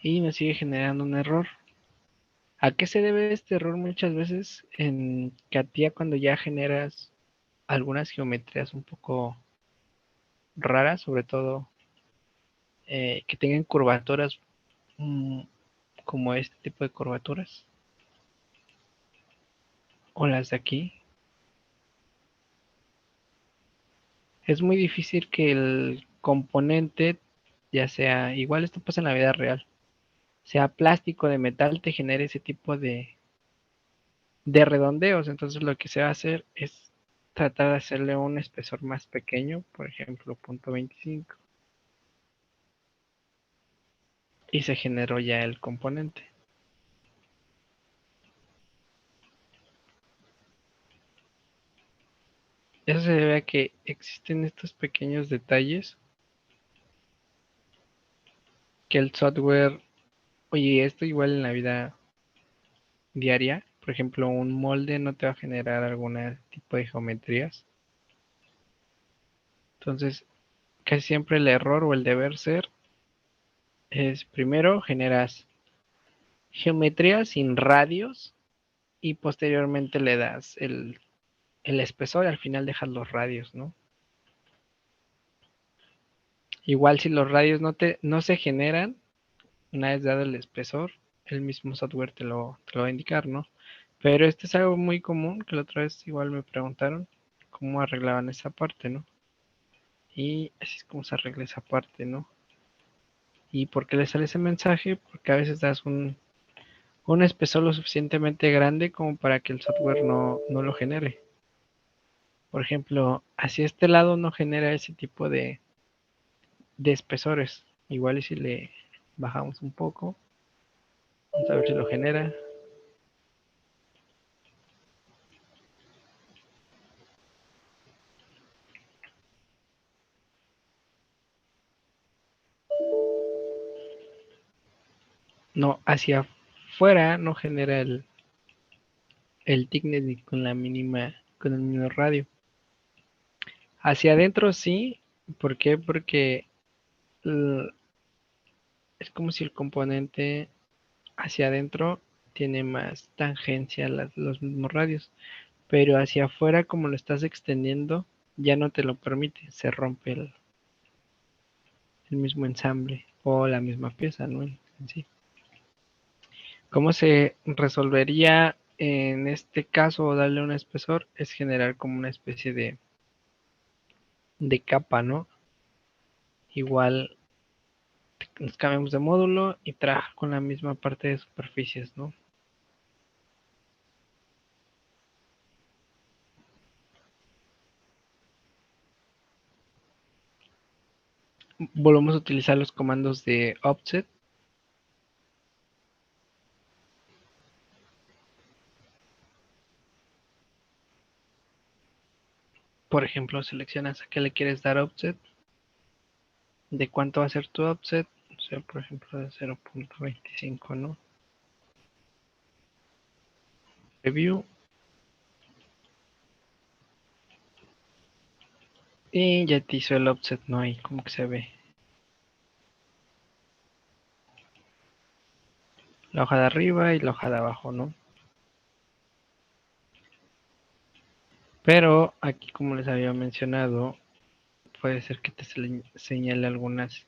Y nos sigue generando un error. ¿A qué se debe este error? Muchas veces en CATIA, cuando ya generas algunas geometrías un poco raras, sobre todo que tengan curvaturas como este tipo de curvaturas, o las de aquí, es muy difícil que el componente, ya sea, igual esto pasa en la vida real, sea plástico, de metal, te genere ese tipo de redondeos. Entonces lo que se va a hacer es tratar de hacerle un espesor más pequeño, por ejemplo, 0.25. Y se generó ya el componente. Eso se debe a que existen estos pequeños detalles que el software, oye, esto igual en la vida diaria, por ejemplo, un molde no te va a generar algún tipo de geometrías. Entonces, casi siempre el error o el deber ser es primero generas geometría sin radios y posteriormente le das el espesor y al final dejas los radios, ¿no? Igual si los radios no se generan, una vez dado el espesor, el mismo software te lo va a indicar, ¿no? Pero este es algo muy común, que la otra vez igual me preguntaron cómo arreglaban esa parte, ¿no? Y así es como se arregla esa parte, ¿no? ¿Y por qué le sale ese mensaje? Porque a veces das un espesor lo suficientemente grande como para que el software no lo genere. Por ejemplo, hacia este lado no genera ese tipo de espesores. Igual y si le bajamos un poco, vamos a ver si lo genera. No, hacia afuera no genera el thickness ni con la mínima, con el mínimo radio. Hacia adentro sí. ¿Por qué? Porque es como si el componente hacia adentro tiene más tangencia a los mismos radios. Pero hacia afuera, como lo estás extendiendo, ya no te lo permite. Se rompe el mismo ensamble o la misma pieza, ¿no? En sí. ¿Cómo se resolvería en este caso o darle un espesor? Es generar como una especie de capa, ¿no? Igual nos cambiamos de módulo y trabaja con la misma parte de superficies, ¿no? Volvemos a utilizar los comandos de offset. Por ejemplo, seleccionas a qué le quieres dar offset, de cuánto va a ser tu offset, o sea, por ejemplo, de 0.25, ¿no? Preview. Y ya te hizo el offset, ¿no? Ahí como que se ve. La hoja de arriba y la hoja de abajo, ¿no? Pero aquí, como les había mencionado, puede ser que te señale algunos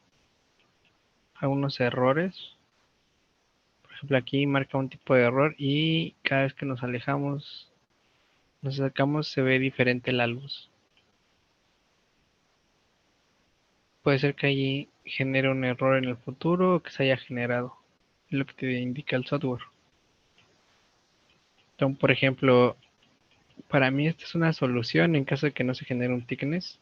errores. Por ejemplo, aquí marca un tipo de error y cada vez que nos alejamos, nos acercamos, se ve diferente la luz. Puede ser que allí genere un error en el futuro o que se haya generado. Es lo que te indica el software. Entonces, por ejemplo, para mí esta es una solución en caso de que no se genere un thickness.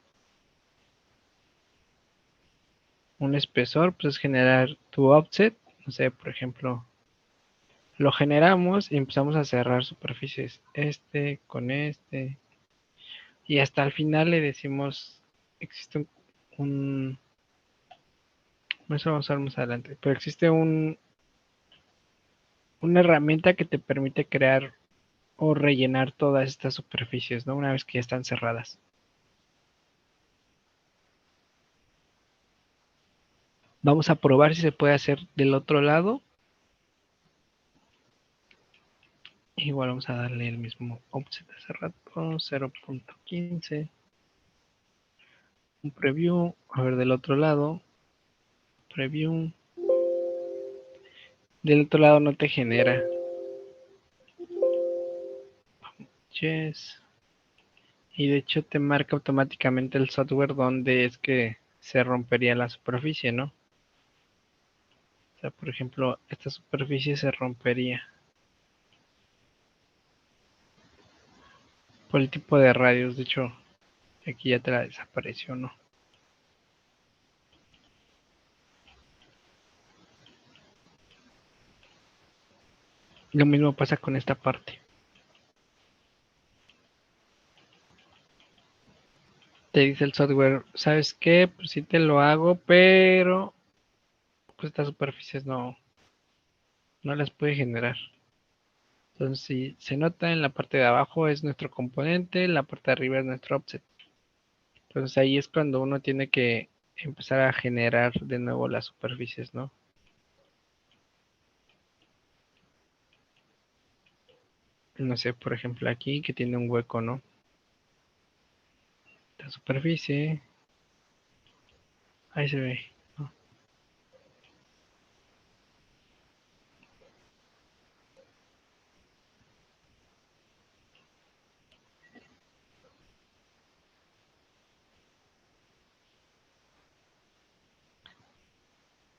Un espesor, pues es generar tu offset. No sé, por ejemplo, lo generamos y empezamos a cerrar superficies. Este con este. Y hasta el final le decimos, existe eso vamos a ver más adelante, pero existe una herramienta que te permite crear o rellenar todas estas superficies, ¿no? Una vez que ya están cerradas. Vamos a probar si se puede hacer del otro lado. Igual vamos a darle el mismo offset hace rato, 0.15. Un preview, a ver del otro lado. Preview. Del otro lado no te genera. Yes. Y de hecho te marca automáticamente el software donde es que se rompería la superficie, ¿no? O sea, por ejemplo, esta superficie se rompería por el tipo de radios. De hecho, aquí ya te la desapareció, ¿no? Lo mismo pasa con esta parte. Te dice el software, ¿sabes qué? Pues sí te lo hago, pero pues estas superficies no las puede generar. Entonces, si se nota en la parte de abajo es nuestro componente, la parte de arriba es nuestro offset. Entonces ahí es cuando uno tiene que empezar a generar de nuevo las superficies, ¿no? No sé, por ejemplo aquí que tiene un hueco, ¿no? la superficie. Ahí se ve, ¿no?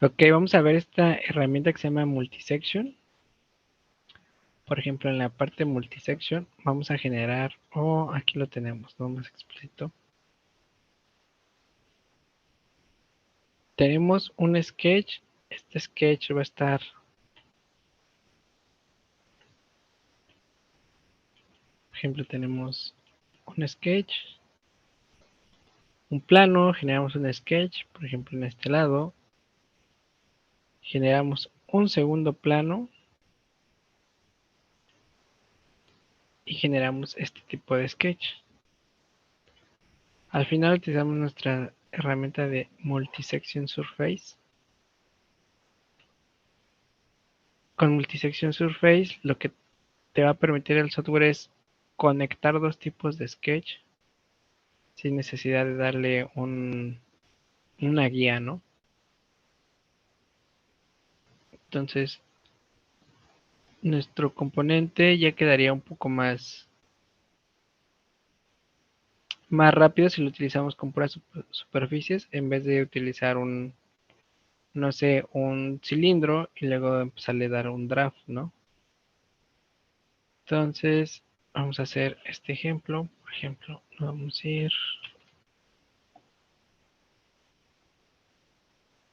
Ok, vamos a ver esta herramienta que se llama Multisection. Por ejemplo, en la parte Multisection vamos a generar, aquí lo tenemos, ¿no? Más explícito. Tenemos un sketch. Este sketch va a estar, por ejemplo, tenemos un sketch, un plano, generamos un sketch, por ejemplo, en este lado. Generamos un segundo plano y generamos este tipo de sketch. Al final utilizamos nuestra herramienta de Multisection Surface. Con Multisection Surface lo que te va a permitir el software es conectar dos tipos de sketch sin necesidad de darle una guía, ¿no? Entonces, nuestro componente ya quedaría un poco más rápido si lo utilizamos con puras superficies en vez de utilizar no sé, un cilindro y luego empezarle a dar un draft, ¿no? Entonces, vamos a hacer este ejemplo. Por ejemplo, vamos a ir.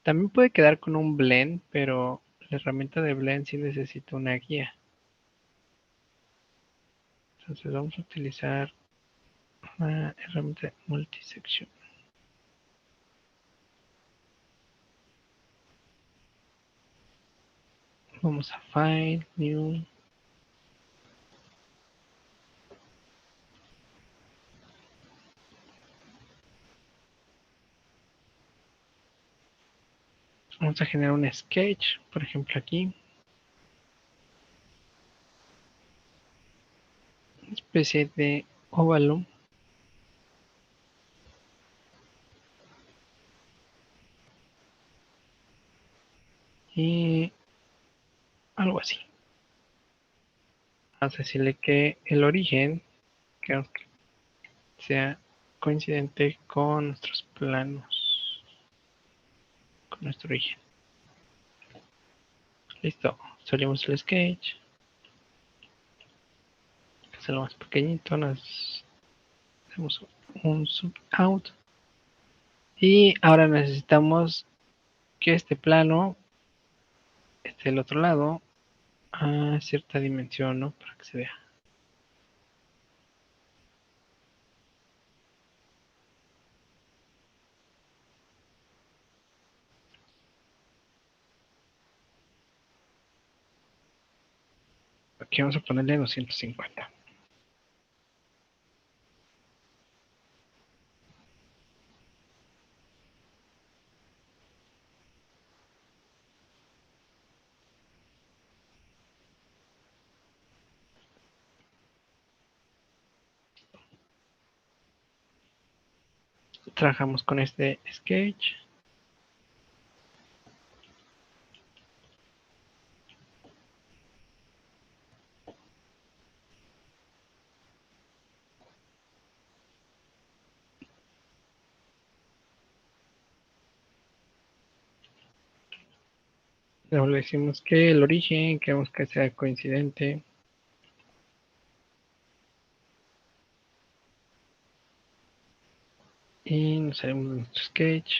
También puede quedar con un blend, pero la herramienta de blend sí necesita una guía. Entonces vamos a utilizar una herramienta de multisection. Vamos a File, New. Vamos a generar un sketch, por ejemplo aquí. Una especie de óvalo. Y algo así. Vamos a decirle que el origen queremos que sea coincidente con nuestros planos, con nuestro origen. Listo, salimos el sketch. Hacerlo más pequeñito, nos hacemos un zoom out. Y ahora necesitamos que este plano esté del otro lado a cierta dimensión, ¿no? Para que se vea. Aquí vamos a ponerle 250. Trabajamos con este sketch. Luego le decimos que el origen queremos que sea coincidente. Y nos salimos de nuestro sketch.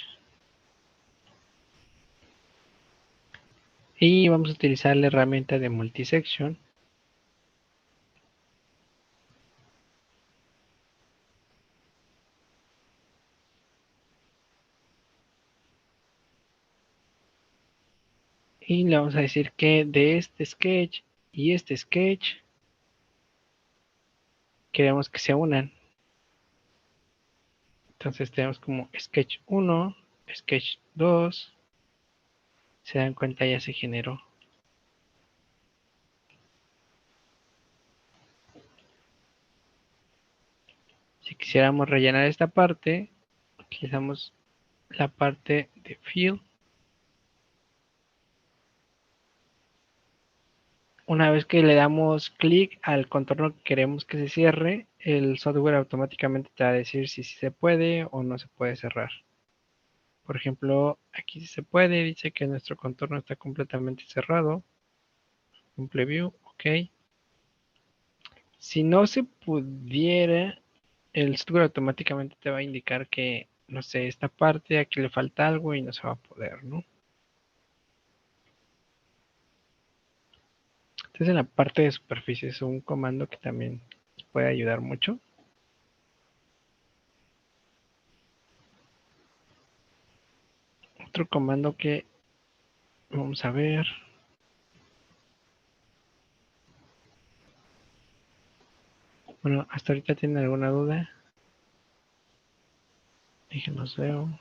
Y vamos a utilizar la herramienta de multisection. Y le vamos a decir que de este sketch y este sketch queremos que se unan. Entonces tenemos como sketch 1, sketch 2. Se dan cuenta, ya se generó. Si quisiéramos rellenar esta parte, utilizamos la parte de Fill. Una vez que le damos clic al contorno que queremos que se cierre, el software automáticamente te va a decir si se puede o no se puede cerrar. Por ejemplo, aquí sí se puede, dice que nuestro contorno está completamente cerrado. Un preview, ok. Si no se pudiera, el software automáticamente te va a indicar que, no sé, esta parte, aquí le falta algo y no se va a poder, ¿no? Entonces en la parte de superficie es un comando que también puede ayudar mucho. Otro comando que vamos a ver. Bueno, hasta ahorita tienen alguna duda. Déjenos veo.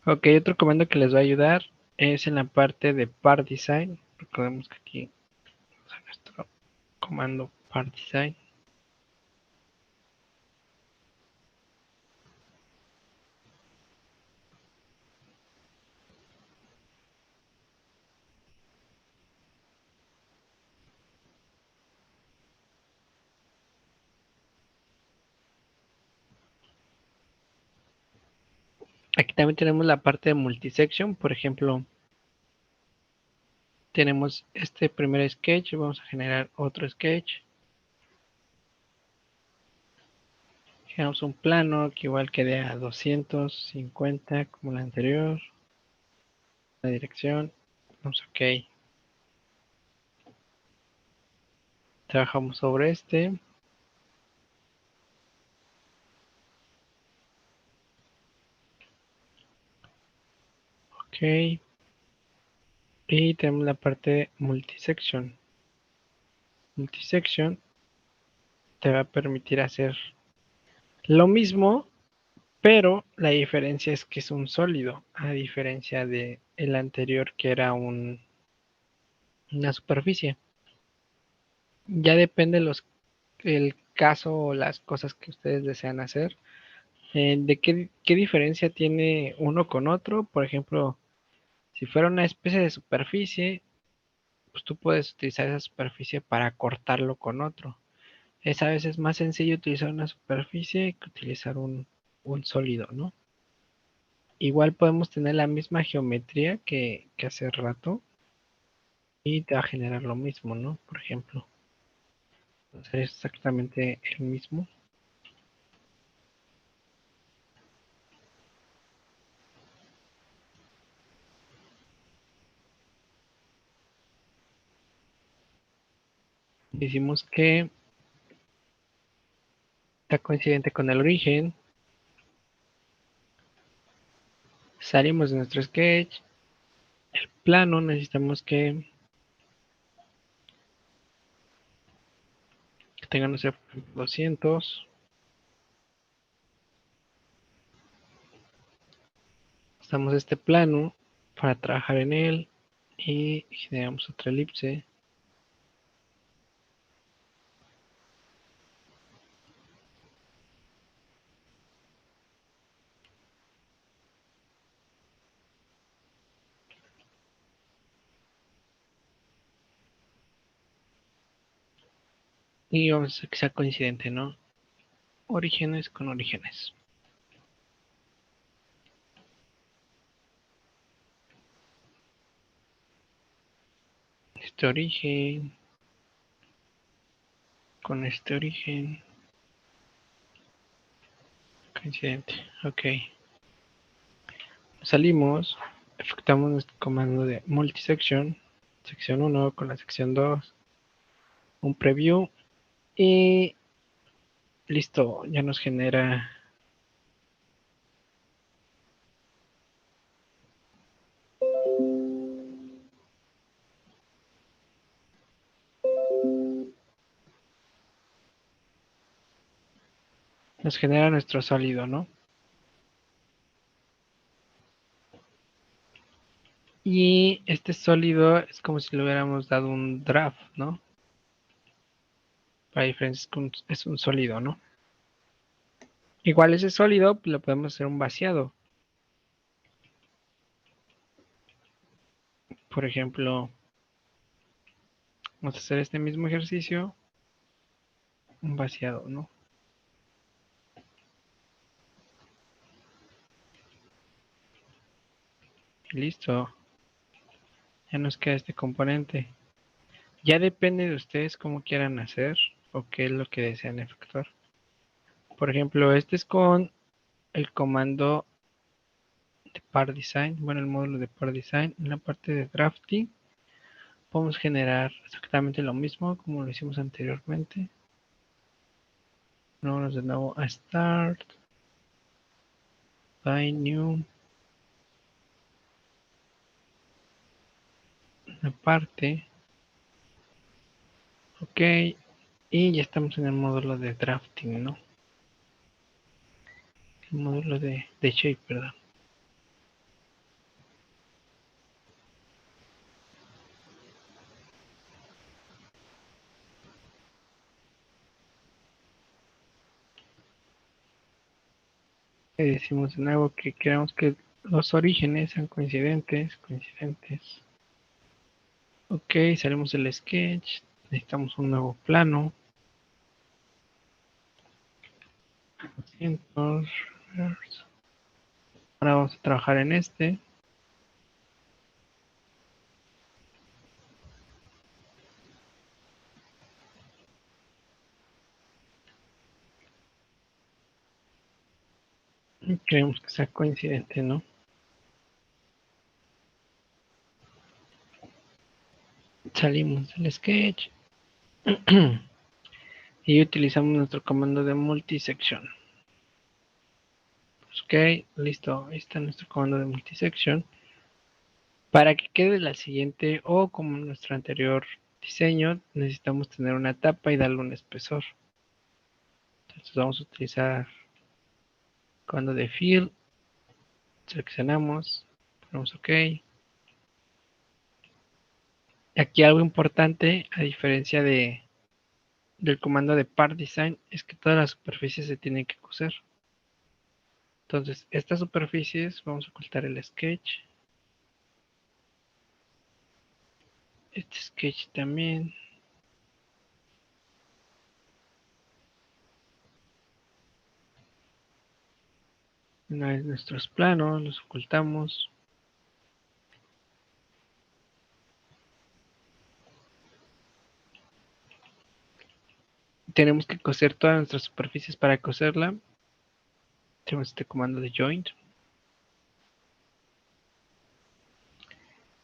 Ok, otro comando que les va a ayudar es en la parte de Part Design. Recordemos que aquí está nuestro comando Part Design. Aquí también tenemos la parte de multisection. Por ejemplo, tenemos este primer sketch. Vamos a generar otro sketch. Generamos un plano que igual quede a 250 como el anterior. La dirección. Vamos a OK. Trabajamos sobre este. OK. Y tenemos la parte de multisection. Multisection te va a permitir hacer lo mismo, pero la diferencia es que es un sólido, a diferencia de el anterior que era una superficie. Ya depende el caso o las cosas que ustedes desean hacer. ¿De qué diferencia tiene uno con otro? Por ejemplo, si fuera una especie de superficie, pues tú puedes utilizar esa superficie para cortarlo con otro. Es a veces más sencillo utilizar una superficie que utilizar un sólido, ¿no? Igual podemos tener la misma geometría que hace rato y te va a generar lo mismo, ¿no? Por ejemplo, hacer exactamente el mismo. Decimos que está coincidente con el origen. Salimos de nuestro sketch. El plano necesitamos que tenga, no sé, 200. Usamos este plano para trabajar en él y generamos otra elipse. Y vamos a hacer que sea coincidente, ¿no? Orígenes con orígenes. Este origen con este origen. Coincidente. Ok. Salimos. Efectuamos nuestro comando de multisection. Sección 1 con la sección 2. Un preview. Y listo. Ya nos genera nos genera nuestro sólido, ¿no? Y este sólido es como si le hubiéramos dado un draft, ¿no? Para diferencias es un sólido, ¿no? Igual ese sólido lo podemos hacer un vaciado. Por ejemplo, vamos a hacer este mismo ejercicio, un vaciado, ¿no? Y listo. Ya nos queda este componente. Ya depende de ustedes cómo quieran hacer o qué es lo que desean efectuar. Por ejemplo, este es con el comando de par design, bueno, el módulo de par design. En la parte de drafting podemos generar exactamente lo mismo como lo hicimos anteriormente. Vamos de nuevo a start, by new, una parte, ok, y ya estamos en el módulo de drafting, ¿no? El módulo de shape, perdón. Y decimos de nuevo que queremos que los orígenes sean coincidentes. Ok, salimos del sketch, necesitamos un nuevo plano. Ahora vamos a trabajar en este. Y queremos que sea coincidente, ¿no? Salimos del sketch. Y utilizamos nuestro comando de multisection. Ok, listo. Ahí está nuestro comando de multisection. Para que quede la siguiente o como en nuestro anterior diseño, necesitamos tener una tapa y darle un espesor. Entonces vamos a utilizar el comando de fill. Seleccionamos. Ponemos OK. Aquí algo importante, a diferencia del comando de part design, es que todas las superficies se tienen que coser. Entonces, estas superficies, vamos a ocultar el sketch. Este sketch también. Una vez nuestros planos, los ocultamos. Tenemos que coser todas nuestras superficies para coserla. Tenemos este comando de joint.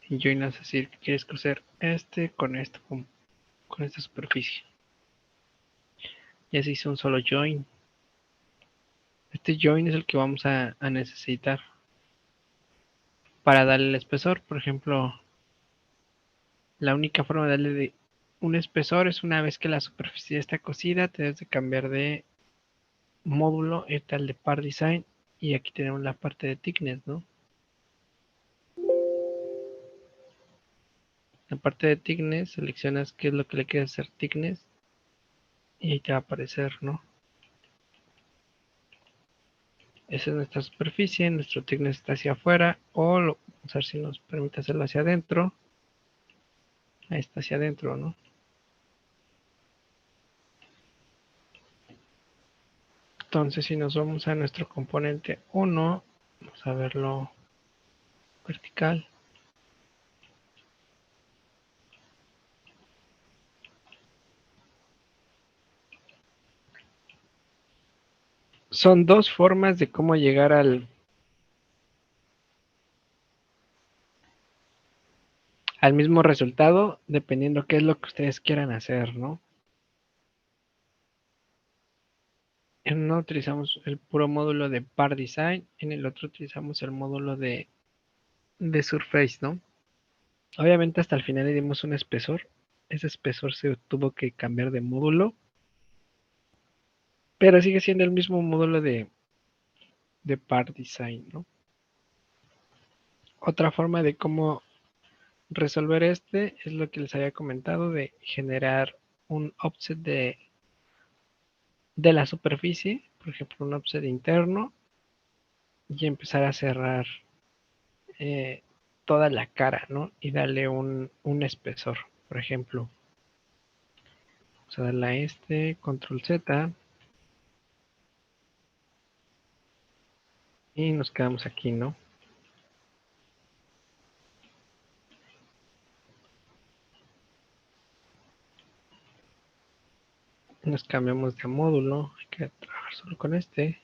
Y join es decir que quieres coser este con esto, con esta superficie. Ya se hizo un solo join. Este join es el que vamos a necesitar para darle el espesor. Por ejemplo, la única forma de darle un espesor es una vez que la superficie está cosida, te debes de cambiar de módulo, irte al de par design y aquí tenemos la parte de thickness, ¿no? La parte de thickness, seleccionas qué es lo que le quieres hacer thickness y ahí te va a aparecer, ¿no? Esa es nuestra superficie, nuestro thickness está hacia afuera o vamos a ver si nos permite hacerlo hacia adentro. Ahí está hacia adentro, ¿no? Entonces si nos vamos a nuestro componente 1, vamos a verlo vertical. Son dos formas de cómo llegar al mismo resultado, dependiendo qué es lo que ustedes quieran hacer, ¿no? En uno utilizamos el puro módulo de Par Design, en el otro utilizamos el módulo de Surface, ¿no? Obviamente hasta el final le dimos un espesor. Ese espesor se tuvo que cambiar de módulo. pero sigue siendo el mismo módulo de Part Design, ¿no? Otra forma de cómo resolver este es lo que les había comentado de generar un offset de la superficie, por ejemplo, un offset interno y empezar a cerrar toda la cara, ¿no? Y darle un espesor, por ejemplo. Vamos a darle a este, control Z. Y nos quedamos aquí, ¿no? Nos cambiamos de módulo. Hay que trabajar solo con este.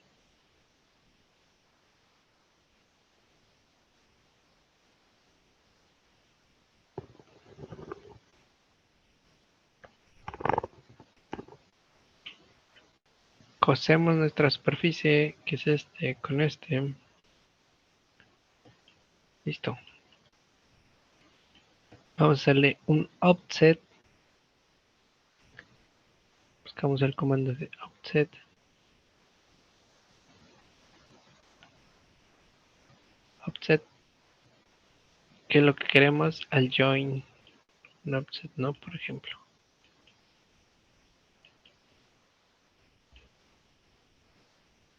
Cosemos nuestra superficie, que es este, con este. Listo. Vamos a hacerle un offset. Buscamos el comando de offset. Offset. Que es lo que queremos al join. Un offset, ¿no? Por ejemplo.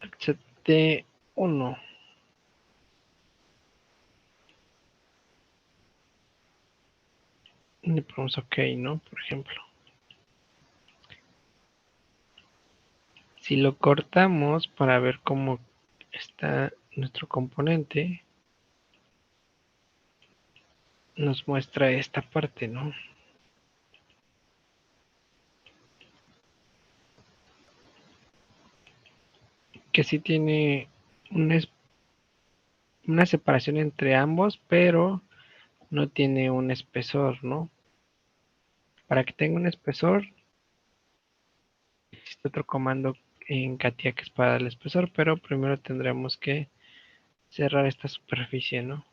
Offset de 1. Y le ponemos OK, ¿no? Por ejemplo. Si lo cortamos para ver cómo está nuestro componente, nos muestra esta parte, ¿no? Que sí tiene una separación entre ambos, pero no tiene un espesor, ¿no? Para que tenga un espesor, existe otro comando en CATIA que es para el espesor, pero primero tendremos que cerrar esta superficie, ¿no?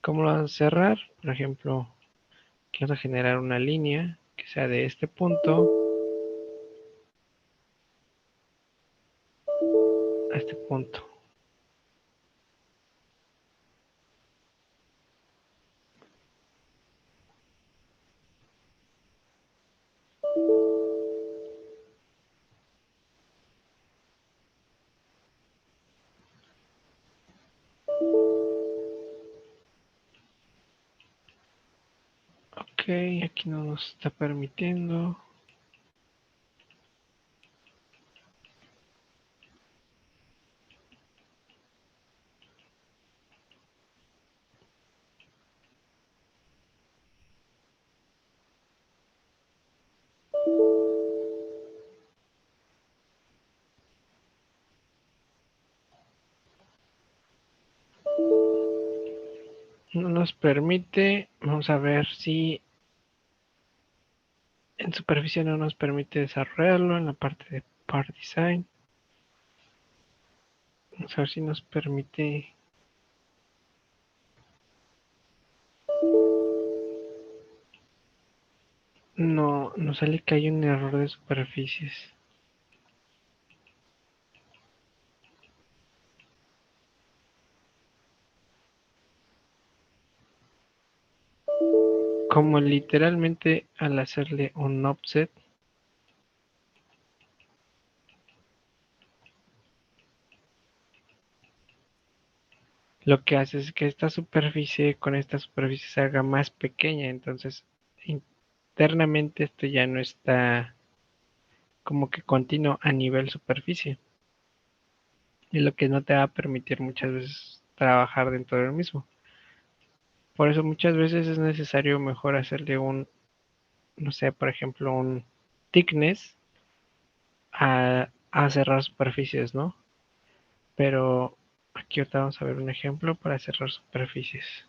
¿Cómo lo vamos a cerrar? Por ejemplo, vamos a generar una línea que sea de este punto a este punto. Ok, aquí no nos está permitiendo. No nos permite. Vamos a ver si en superficie no nos permite desarrollarlo en la parte de Part Design. Vamos a ver si nos permite. No, nos sale que hay un error de superficies. Como literalmente al hacerle un offset, lo que hace es que esta superficie con esta superficie se haga más pequeña. Entonces, internamente esto ya no está como que continuo a nivel superficie. Y lo que no te va a permitir muchas veces trabajar dentro del mismo. Por eso muchas veces es necesario mejor hacerle un, no sé, por ejemplo, un thickness a cerrar superficies, ¿no? Pero aquí ahorita vamos a ver un ejemplo para cerrar superficies.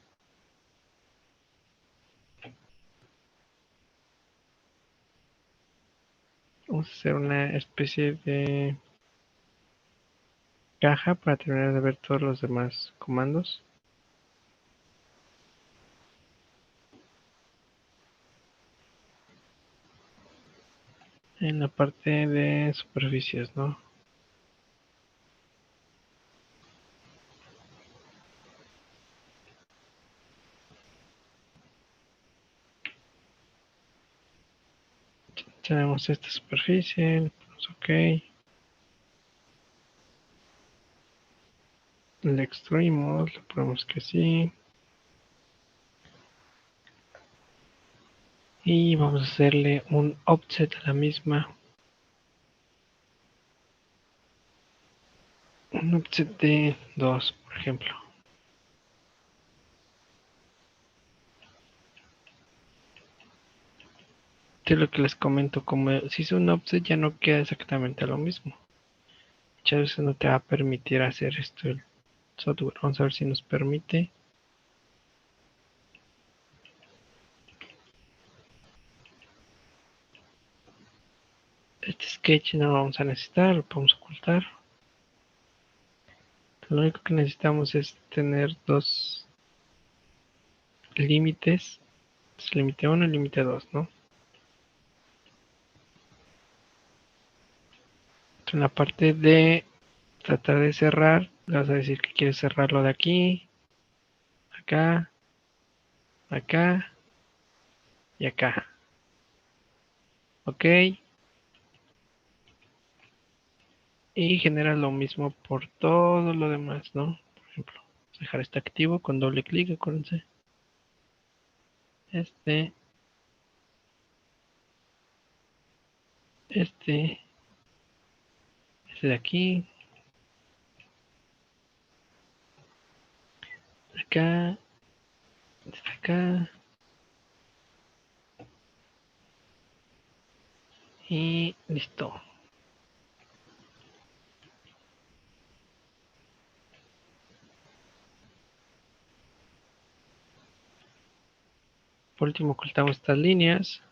Vamos a hacer una especie de caja para terminar de ver todos los demás comandos. en la parte de superficies, ¿no? Tenemos esta superficie, pues ok. Le extruimos, le ponemos que sí. Y vamos a hacerle un offset a la misma. Un offset de 2, por ejemplo. Esto es lo que les comento, como si es un offset ya no queda exactamente lo mismo. Muchas veces no te va a permitir hacer esto el software. Vamos a ver si nos permite. Este sketch no lo vamos a necesitar, lo podemos ocultar. Lo único que necesitamos es tener dos límites. Límite 1 y límite 2, ¿no? En la parte de tratar de cerrar, le vas a decir que quieres cerrarlo de aquí, acá, acá y acá. Ok. Y genera lo mismo por todo lo demás, ¿no? Por ejemplo, dejar este activo con doble clic, acuérdense. Este de aquí, acá, este acá y listo. Por último ocultamos estas líneas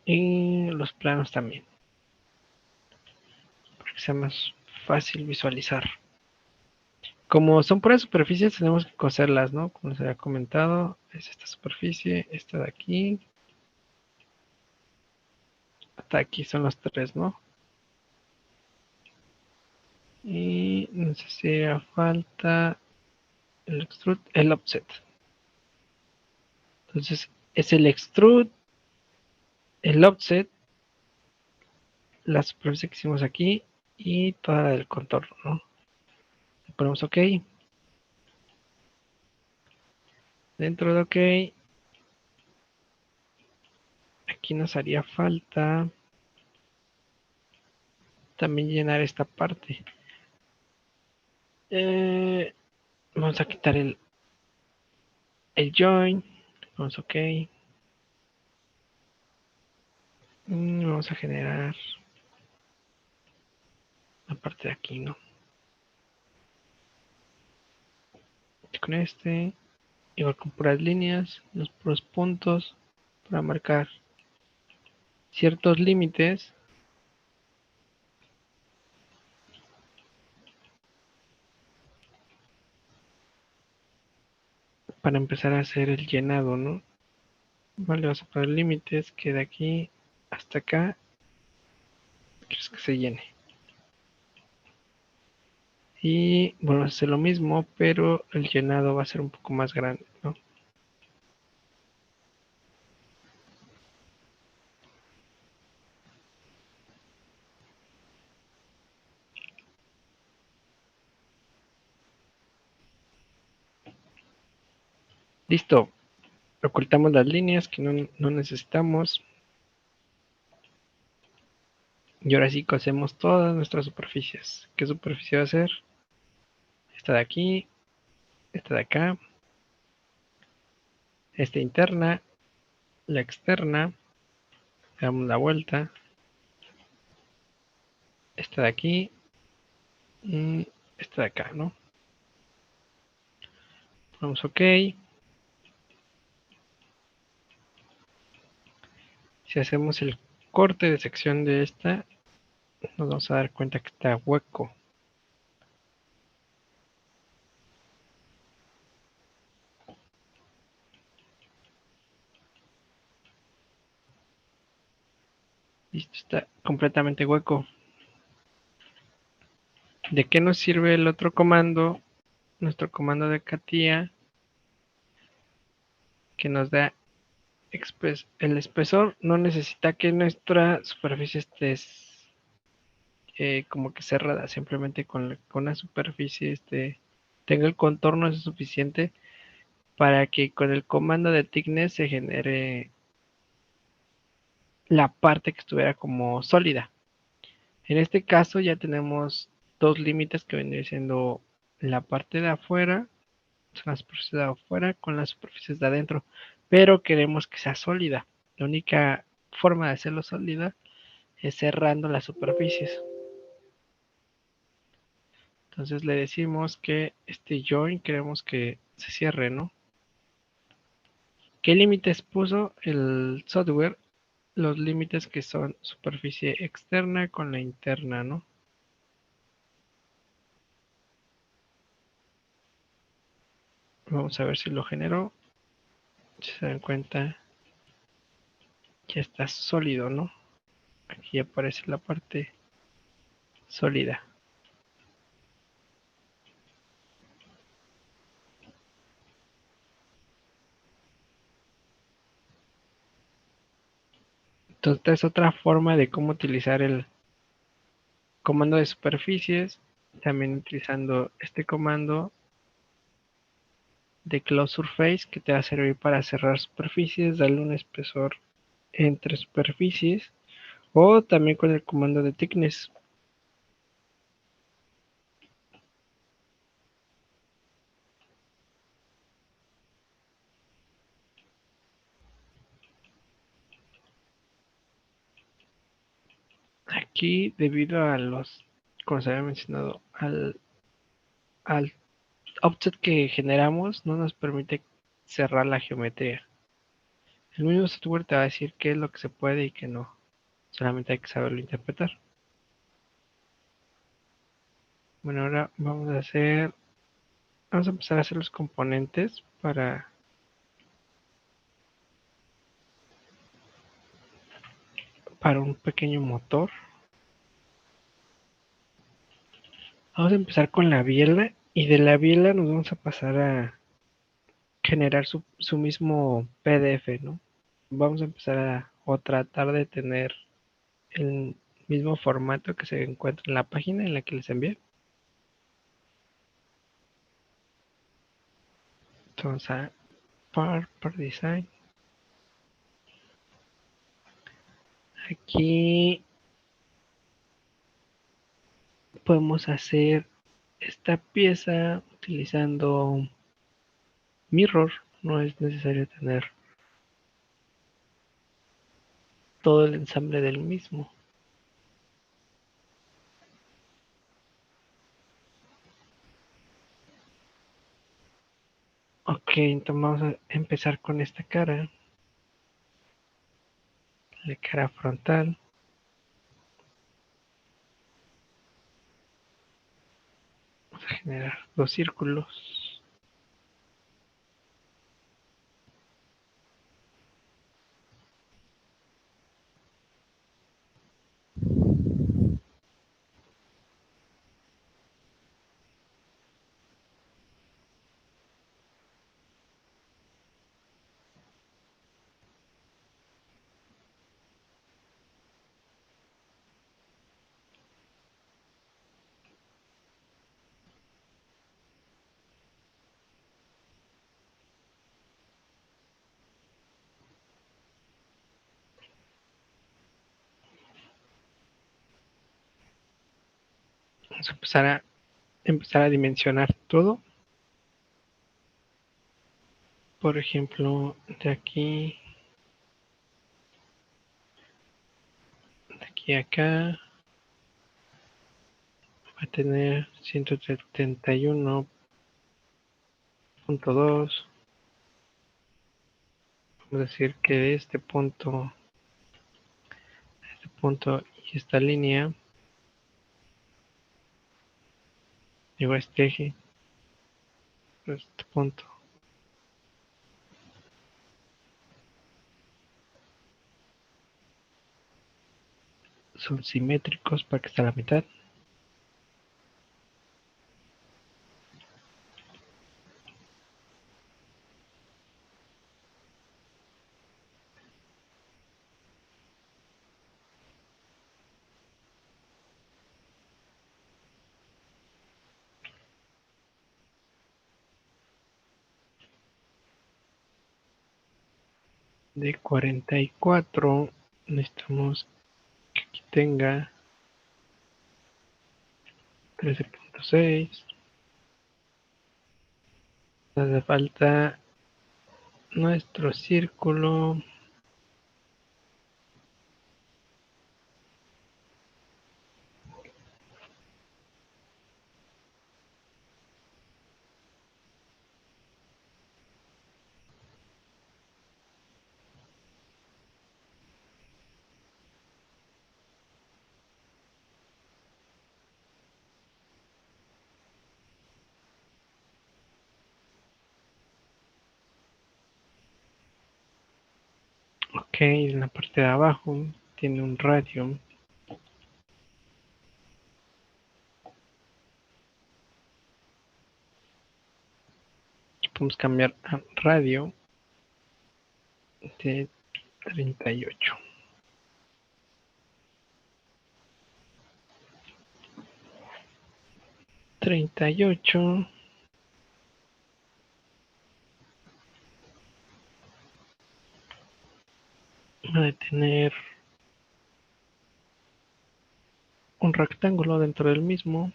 y los planos también, para que sea más fácil visualizar. Como son puras superficies, tenemos que coserlas, ¿no? Como les había comentado, es esta superficie, esta de aquí. Hasta aquí son los tres, ¿no? Y nos hacía falta el extrude, el offset. Entonces, es el extrude, el offset, la superficie que hicimos aquí y toda el contorno, ¿no? Le ponemos OK. Dentro de OK, aquí nos haría falta también llenar esta parte. Vamos a quitar el join. Vamos OK. Vamos a generar la parte de aquí, ¿no? Con este, igual con puras líneas, los puros puntos para marcar ciertos límites. Para empezar a hacer el llenado, ¿no? Vale, vas a poner límites que de aquí hasta acá quieres que se llene. Y bueno, a hacer lo mismo, pero el llenado va a ser un poco más grande, ¿no? Listo. Ocultamos las líneas que no necesitamos. Y ahora sí cosemos todas nuestras superficies. ¿Qué superficie va a ser? Esta de aquí, esta de acá, esta interna, la externa, damos la vuelta, esta de aquí y esta de acá, ¿no? Ponemos OK. Si hacemos el corte de sección de esta, nos vamos a dar cuenta que está hueco. Listo, está completamente hueco. ¿De qué nos sirve el otro comando? Nuestro comando de CATIA, que nos da el espesor. No necesita que nuestra superficie esté como que cerrada, simplemente con la superficie tenga el contorno es suficiente para que con el comando de thickness se genere la parte que estuviera como sólida. En este caso ya tenemos dos límites que vendrían siendo la parte de afuera, son las superficies de afuera con las superficies de adentro, pero queremos que sea sólida. La única forma de hacerlo sólida es cerrando las superficies. Entonces le decimos que este join queremos que se cierre, ¿no? ¿Qué límites puso el software? Los límites que son superficie externa con la interna, ¿no? Vamos a ver si lo generó. Si se dan cuenta, ya está sólido, ¿no? Aquí aparece la parte sólida. Entonces, esta es otra forma de cómo utilizar el comando de superficies. También utilizando este comando de Close Surface que te va a servir para cerrar superficies, darle un espesor entre superficies, o también con el comando de Thickness. Aquí, debido a los, como se había mencionado, al offset que generamos, no nos permite cerrar la geometría. El mismo software te va a decir qué es lo que se puede y qué no. Solamente hay que saberlo interpretar. Bueno, ahora vamos a empezar a hacer los componentes para un pequeño motor. Vamos a empezar con la biela y de la biela nos vamos a pasar a generar su mismo PDF, ¿no? Vamos a empezar o tratar de tener el mismo formato que se encuentra en la página en la que les envié. Entonces a Part Design. Aquí podemos hacer esta pieza utilizando mirror. No es necesario tener todo el ensamble del mismo. Ok, entonces vamos a empezar con esta cara. La cara frontal. Vamos a generar dos círculos. Vamos a empezar a dimensionar todo. Por ejemplo, de aquí a acá va a tener 171.2. Vamos a decir que de este punto y esta línea, digo este eje, este punto. son simétricos para que esté a la mitad. De 44 necesitamos que aquí tenga 13.6. Nos hace falta nuestro círculo. Ok, en la parte de abajo tiene un radio. Podemos cambiar a radio de 38. 38 va a tener un rectángulo dentro del mismo.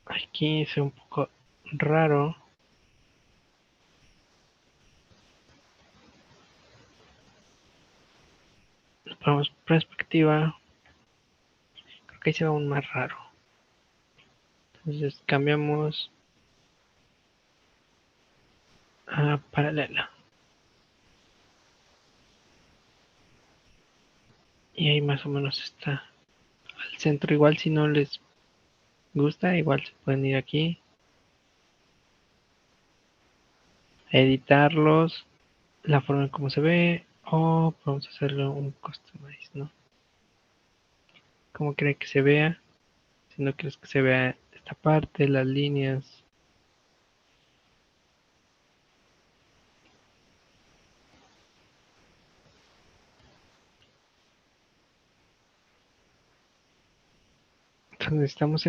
Aquí es un poco raro. Vamos perspectiva. Creo que ahí se va aún más raro. Entonces cambiamos a paralela. Y ahí más o menos está al centro. Igual si no les gusta, igual se pueden ir aquí, editarlos, la forma en cómo se ve, o podemos hacerlo un customize, ¿no? Como quieren que se vea. Si no quieres que se vea esta parte, las líneas. Entonces necesitamos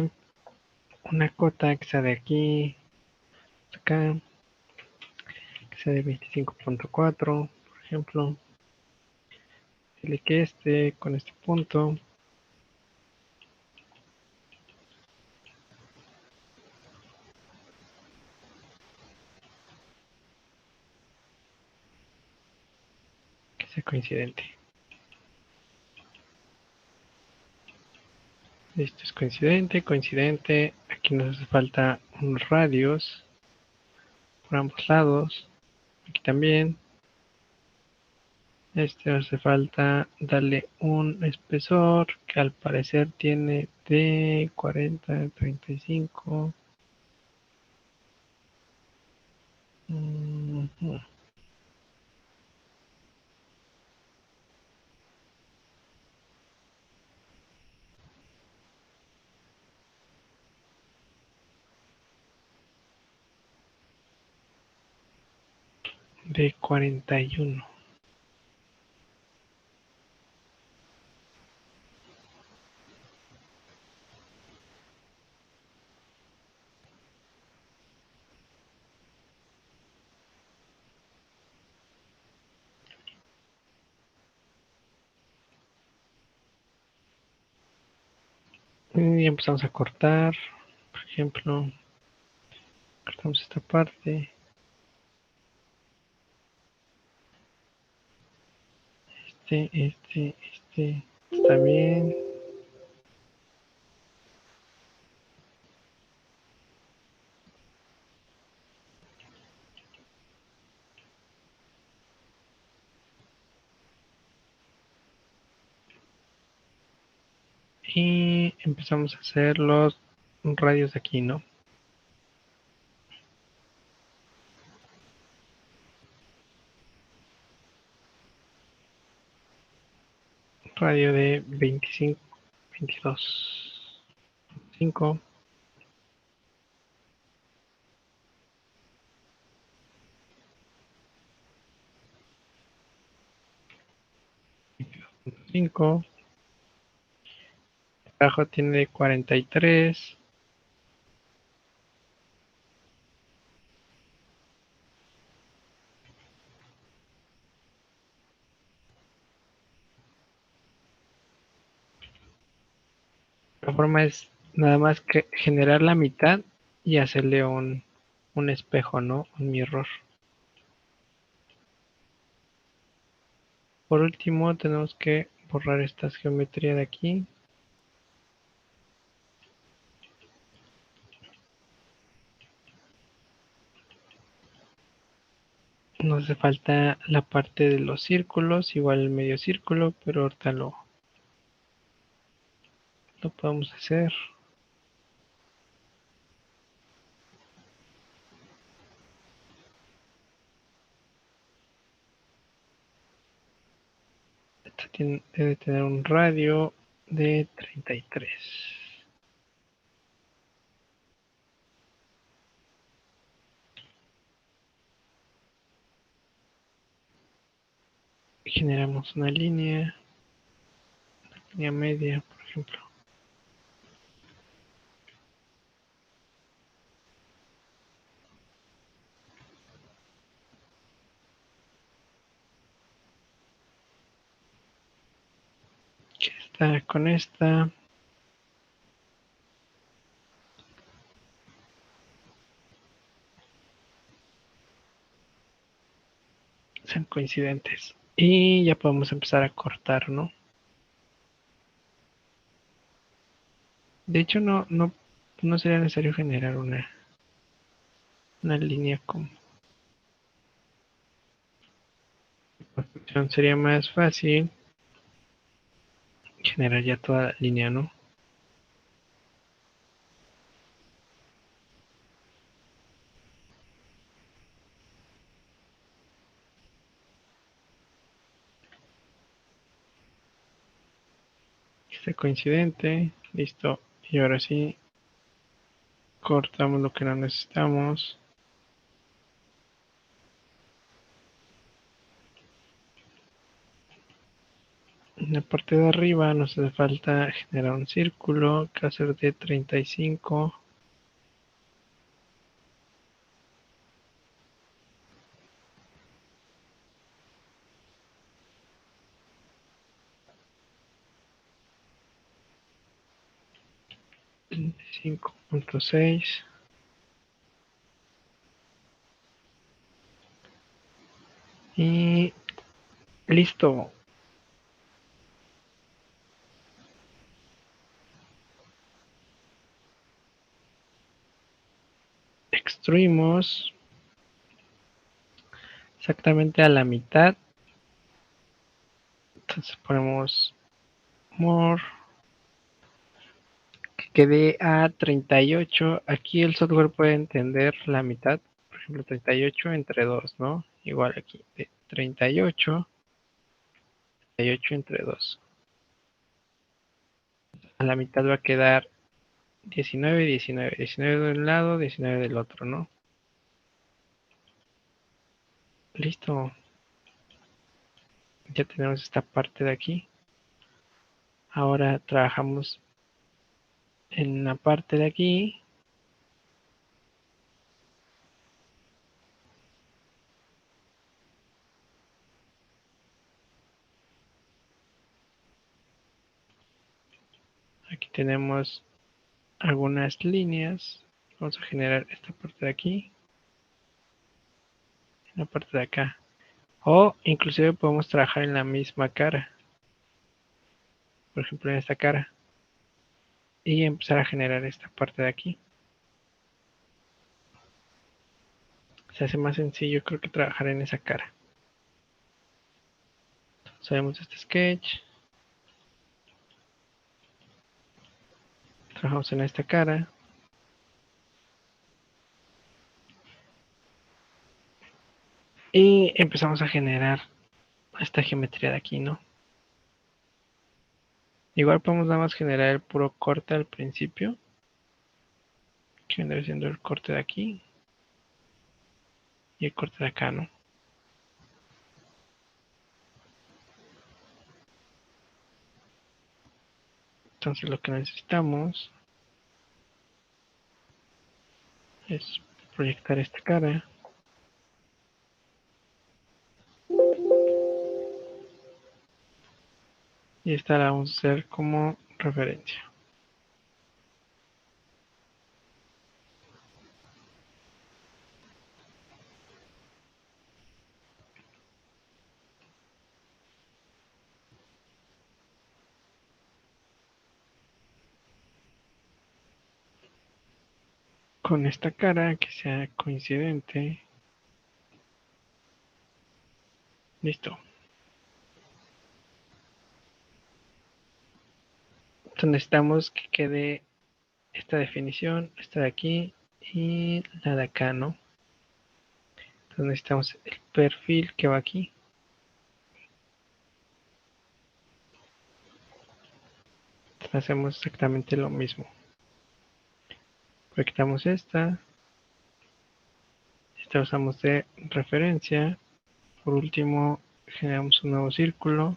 una cota que sea de aquí, acá, que sea de 25.4, por ejemplo. Dile que este con este punto que sea coincidente. Esto es coincidente, coincidente. Aquí nos hace falta unos radios por ambos lados. Aquí también. Este hace falta darle un espesor que al parecer tiene de 40 a 35. Ujú. De 41. Y empezamos a cortar. Por ejemplo, cortamos esta parte. Este. Está bien. Y empezamos a hacer los radios de aquí, ¿no? Radio de 25, 22, 5, 5. Abajo tiene 43. La forma es nada más que generar la mitad y hacerle un espejo, ¿no? Un mirror. Por último, tenemos que borrar esta geometría de aquí. Nos hace falta la parte de los círculos, igual el medio círculo, pero ahorita lo podemos hacer. Esta debe tener un radio de 33. Generamos una línea media, por ejemplo. Que está con esta. Sean coincidentes. Y ya podemos empezar a cortar, ¿no? De hecho, no sería necesario generar una línea como construcción. Sería más fácil generar ya toda la línea, ¿no? Que esté coincidente. Listo. Y ahora sí, cortamos lo que no necesitamos. En la parte de arriba nos hace falta generar un círculo que va a ser de 35. .6. Y listo. Extruimos exactamente a la mitad. Entonces ponemos more, que quede a 38. Aquí el software puede entender la mitad. Por ejemplo, 38 entre 2, ¿no? Igual aquí, de 38 entre 2. A la mitad va a quedar 19, 19. 19 de un lado, 19 del otro, ¿no? Listo. Ya tenemos esta parte de aquí. Ahora trabajamos en la parte de aquí. Aquí tenemos algunas líneas. Vamos a generar esta parte de aquí. En la parte de acá. O inclusive podemos trabajar en la misma cara. Por ejemplo, en esta cara. Y empezar a generar esta parte de aquí. Se hace más sencillo, creo que trabajar en esa cara. Sabemos este sketch. Trabajamos en esta cara. Y empezamos a generar esta geometría de aquí, ¿no? Igual podemos nada más generar el puro corte al principio, que vendría siendo el corte de aquí y el corte de acá, ¿no? Entonces lo que necesitamos es proyectar esta cara. Y esta la vamos a hacer como referencia. Con esta cara que sea coincidente. Listo. Entonces necesitamos que quede esta definición, esta de aquí y la de acá, ¿no? Entonces necesitamos el perfil que va aquí. Entonces hacemos exactamente lo mismo. Proyectamos esta usamos de referencia. Por último, generamos un nuevo círculo.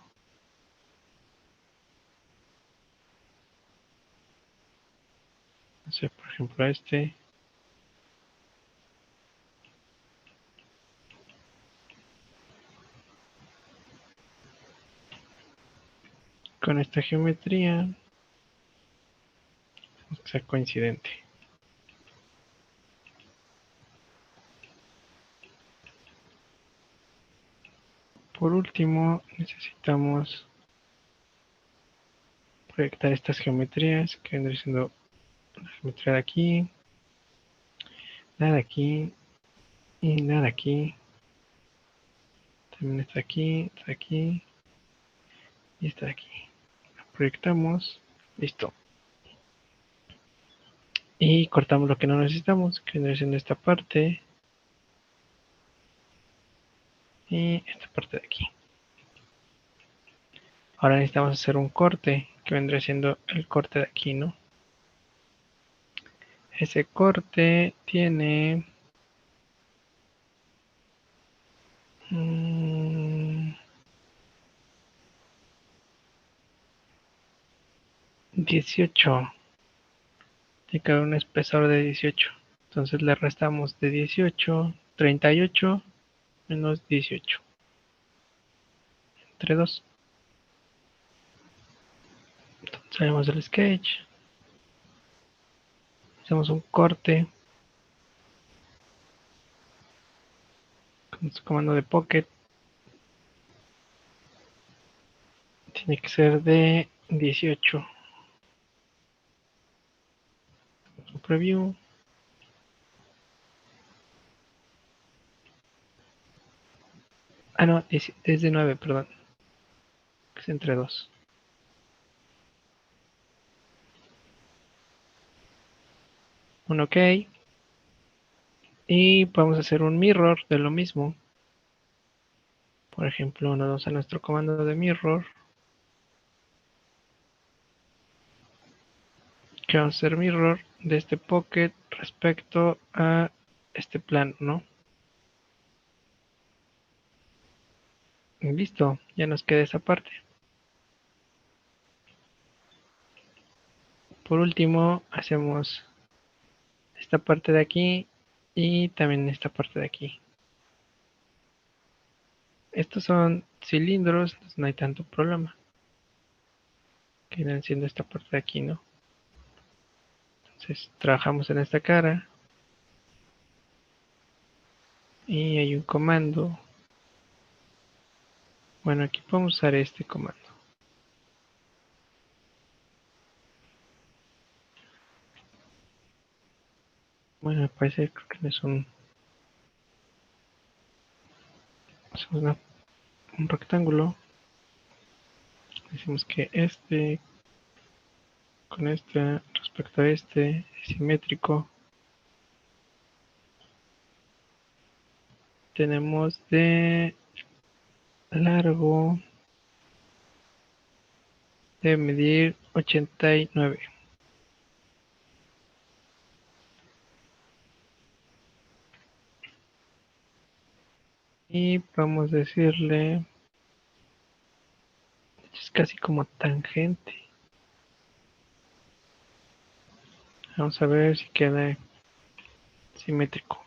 No sé, por ejemplo, este. Con esta geometría, que sea coincidente. Por último, necesitamos proyectar estas geometrías, que vendría siendo la geometría de aquí, la de aquí y la de aquí. También está aquí y está aquí. La proyectamos, listo. Y cortamos lo que no necesitamos, que vendría siendo esta parte y esta parte de aquí. Ahora necesitamos hacer un corte, que vendría siendo el corte de aquí, ¿no? Ese corte tiene 18. Tiene que haber un espesor de 18. Entonces le restamos de 18, 38 menos 18. Entre 2. Salimos del sketch. Hacemos un corte con su comando de Pocket. Tiene que ser de 18. Preview. Ah, no, es de 9, perdón. Es entre 2. Un OK. Y podemos hacer un mirror de lo mismo. Por ejemplo, nos vamos a nuestro comando de mirror. Que vamos a hacer mirror de este pocket respecto a este plano, ¿no? Y listo, ya nos queda esa parte. Por último, hacemos esta parte de aquí y también esta parte de aquí. Estos son cilindros, entonces no hay tanto problema. Quedan siendo esta parte de aquí, ¿no? Entonces trabajamos en esta cara. Y hay un comando. Bueno, aquí podemos usar este comando. Bueno, me parece que no es un rectángulo. Decimos que este con este respecto a este, es simétrico. Tenemos de largo de medir 89. Y vamos a decirle, es casi como tangente. Vamos a ver si queda simétrico.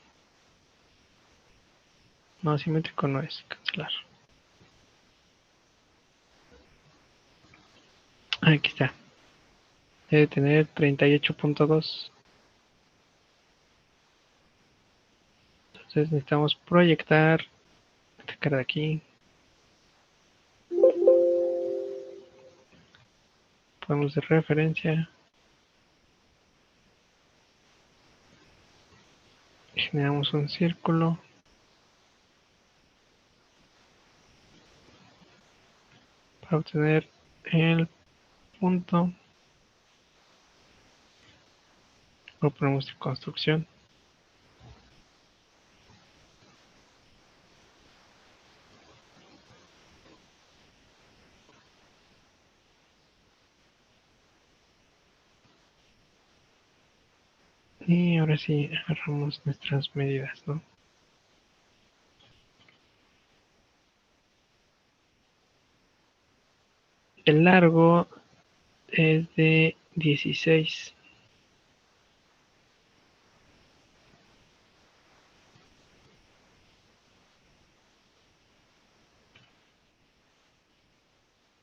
No, simétrico no es, cancelar. Aquí está. Debe tener 38.2. Entonces necesitamos proyectar esta cara de aquí. Podemos de referencia. Generamos un círculo. Para obtener el punto. Lo ponemos en construcción. Y ahora sí agarramos nuestras medidas, ¿no? El largo es de 16.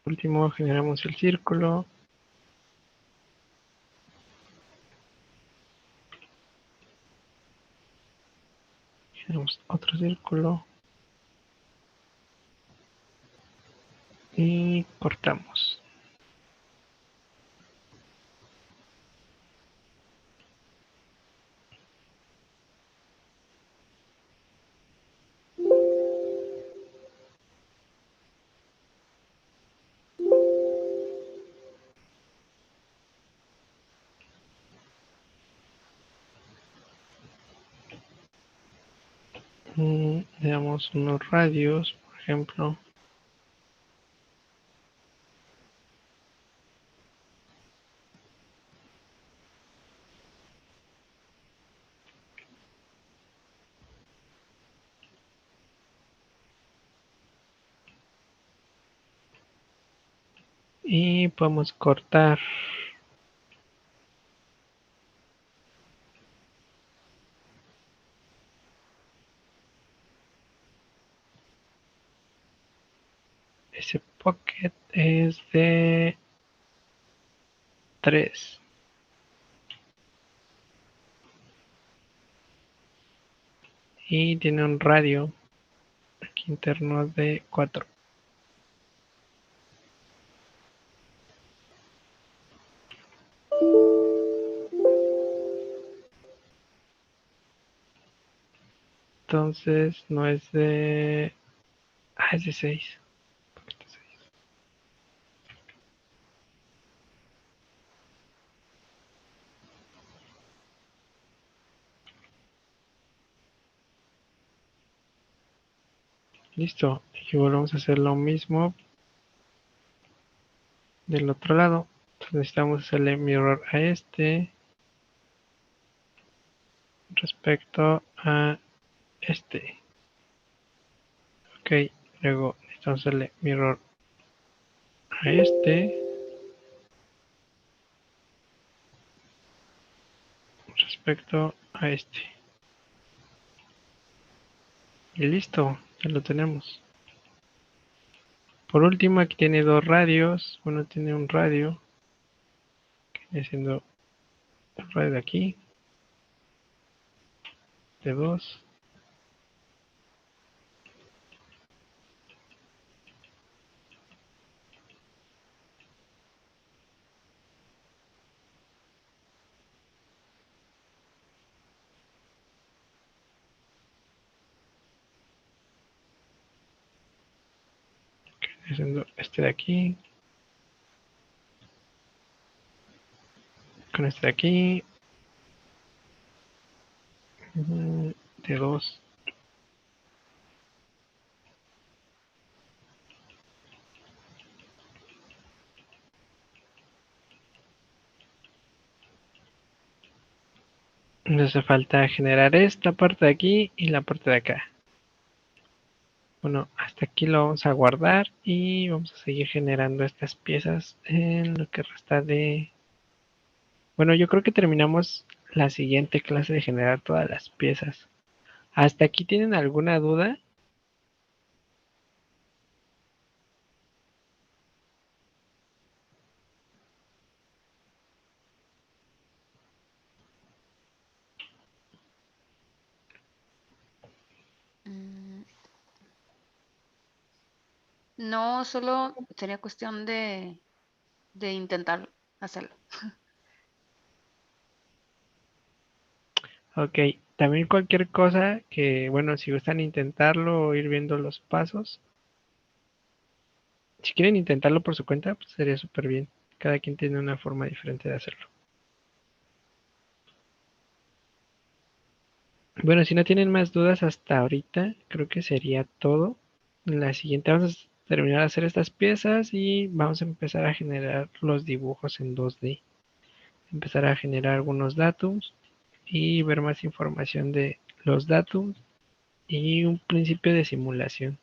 Por último generamos el círculo. Generamos otro círculo. Y cortamos. Le damos unos radios, por ejemplo. Y podemos cortar. Ese pocket es de 3. Y tiene un radio aquí interno de 4. Entonces no es de... Ah, es de 6. Listo. Y volvemos a hacer lo mismo del otro lado. Entonces necesitamos hacerle mirror a este respecto a este. Ok. Luego necesitamos hacerle mirror a este respecto a este. Y listo. Ya lo tenemos. Por último, aquí tiene dos radios. Uno tiene un radio, que viene siendo el radio de aquí, de 2. Viene siendo este de aquí. con este de aquí. De 2. Nos hace falta generar esta parte de aquí y la parte de acá. Bueno, hasta aquí lo vamos a guardar y vamos a seguir generando estas piezas en lo que resta de... Bueno, yo creo que terminamos la siguiente clase de generar todas las piezas. ¿Hasta aquí tienen alguna duda? No, solo sería cuestión de intentar hacerlo. Ok, también cualquier cosa que, bueno, si gustan intentarlo o ir viendo los pasos. Si quieren intentarlo por su cuenta, pues sería súper bien. Cada quien tiene una forma diferente de hacerlo. Bueno, si no tienen más dudas hasta ahorita, creo que sería todo. En la siguiente vamos a terminar de hacer estas piezas y vamos a empezar a generar los dibujos en 2D. Empezar a generar algunos datums y ver más información de los datums y un principio de simulación.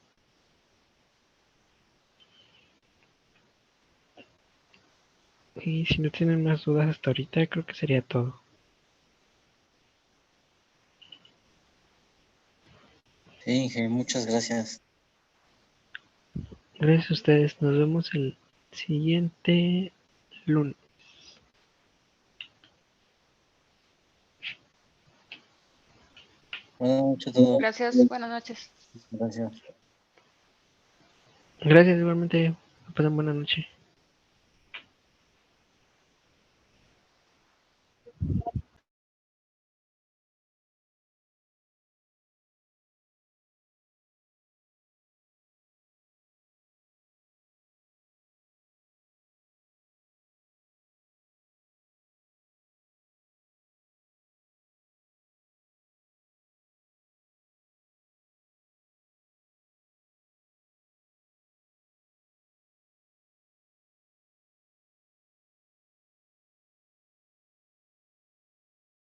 Y si no tienen más dudas hasta ahorita, creo que sería todo. Sí, Inge, muchas gracias. Gracias a ustedes. Nos vemos el siguiente lunes. Buenas noches a todos. Gracias, buenas noches. Gracias. Gracias igualmente. Que pasen buena noche.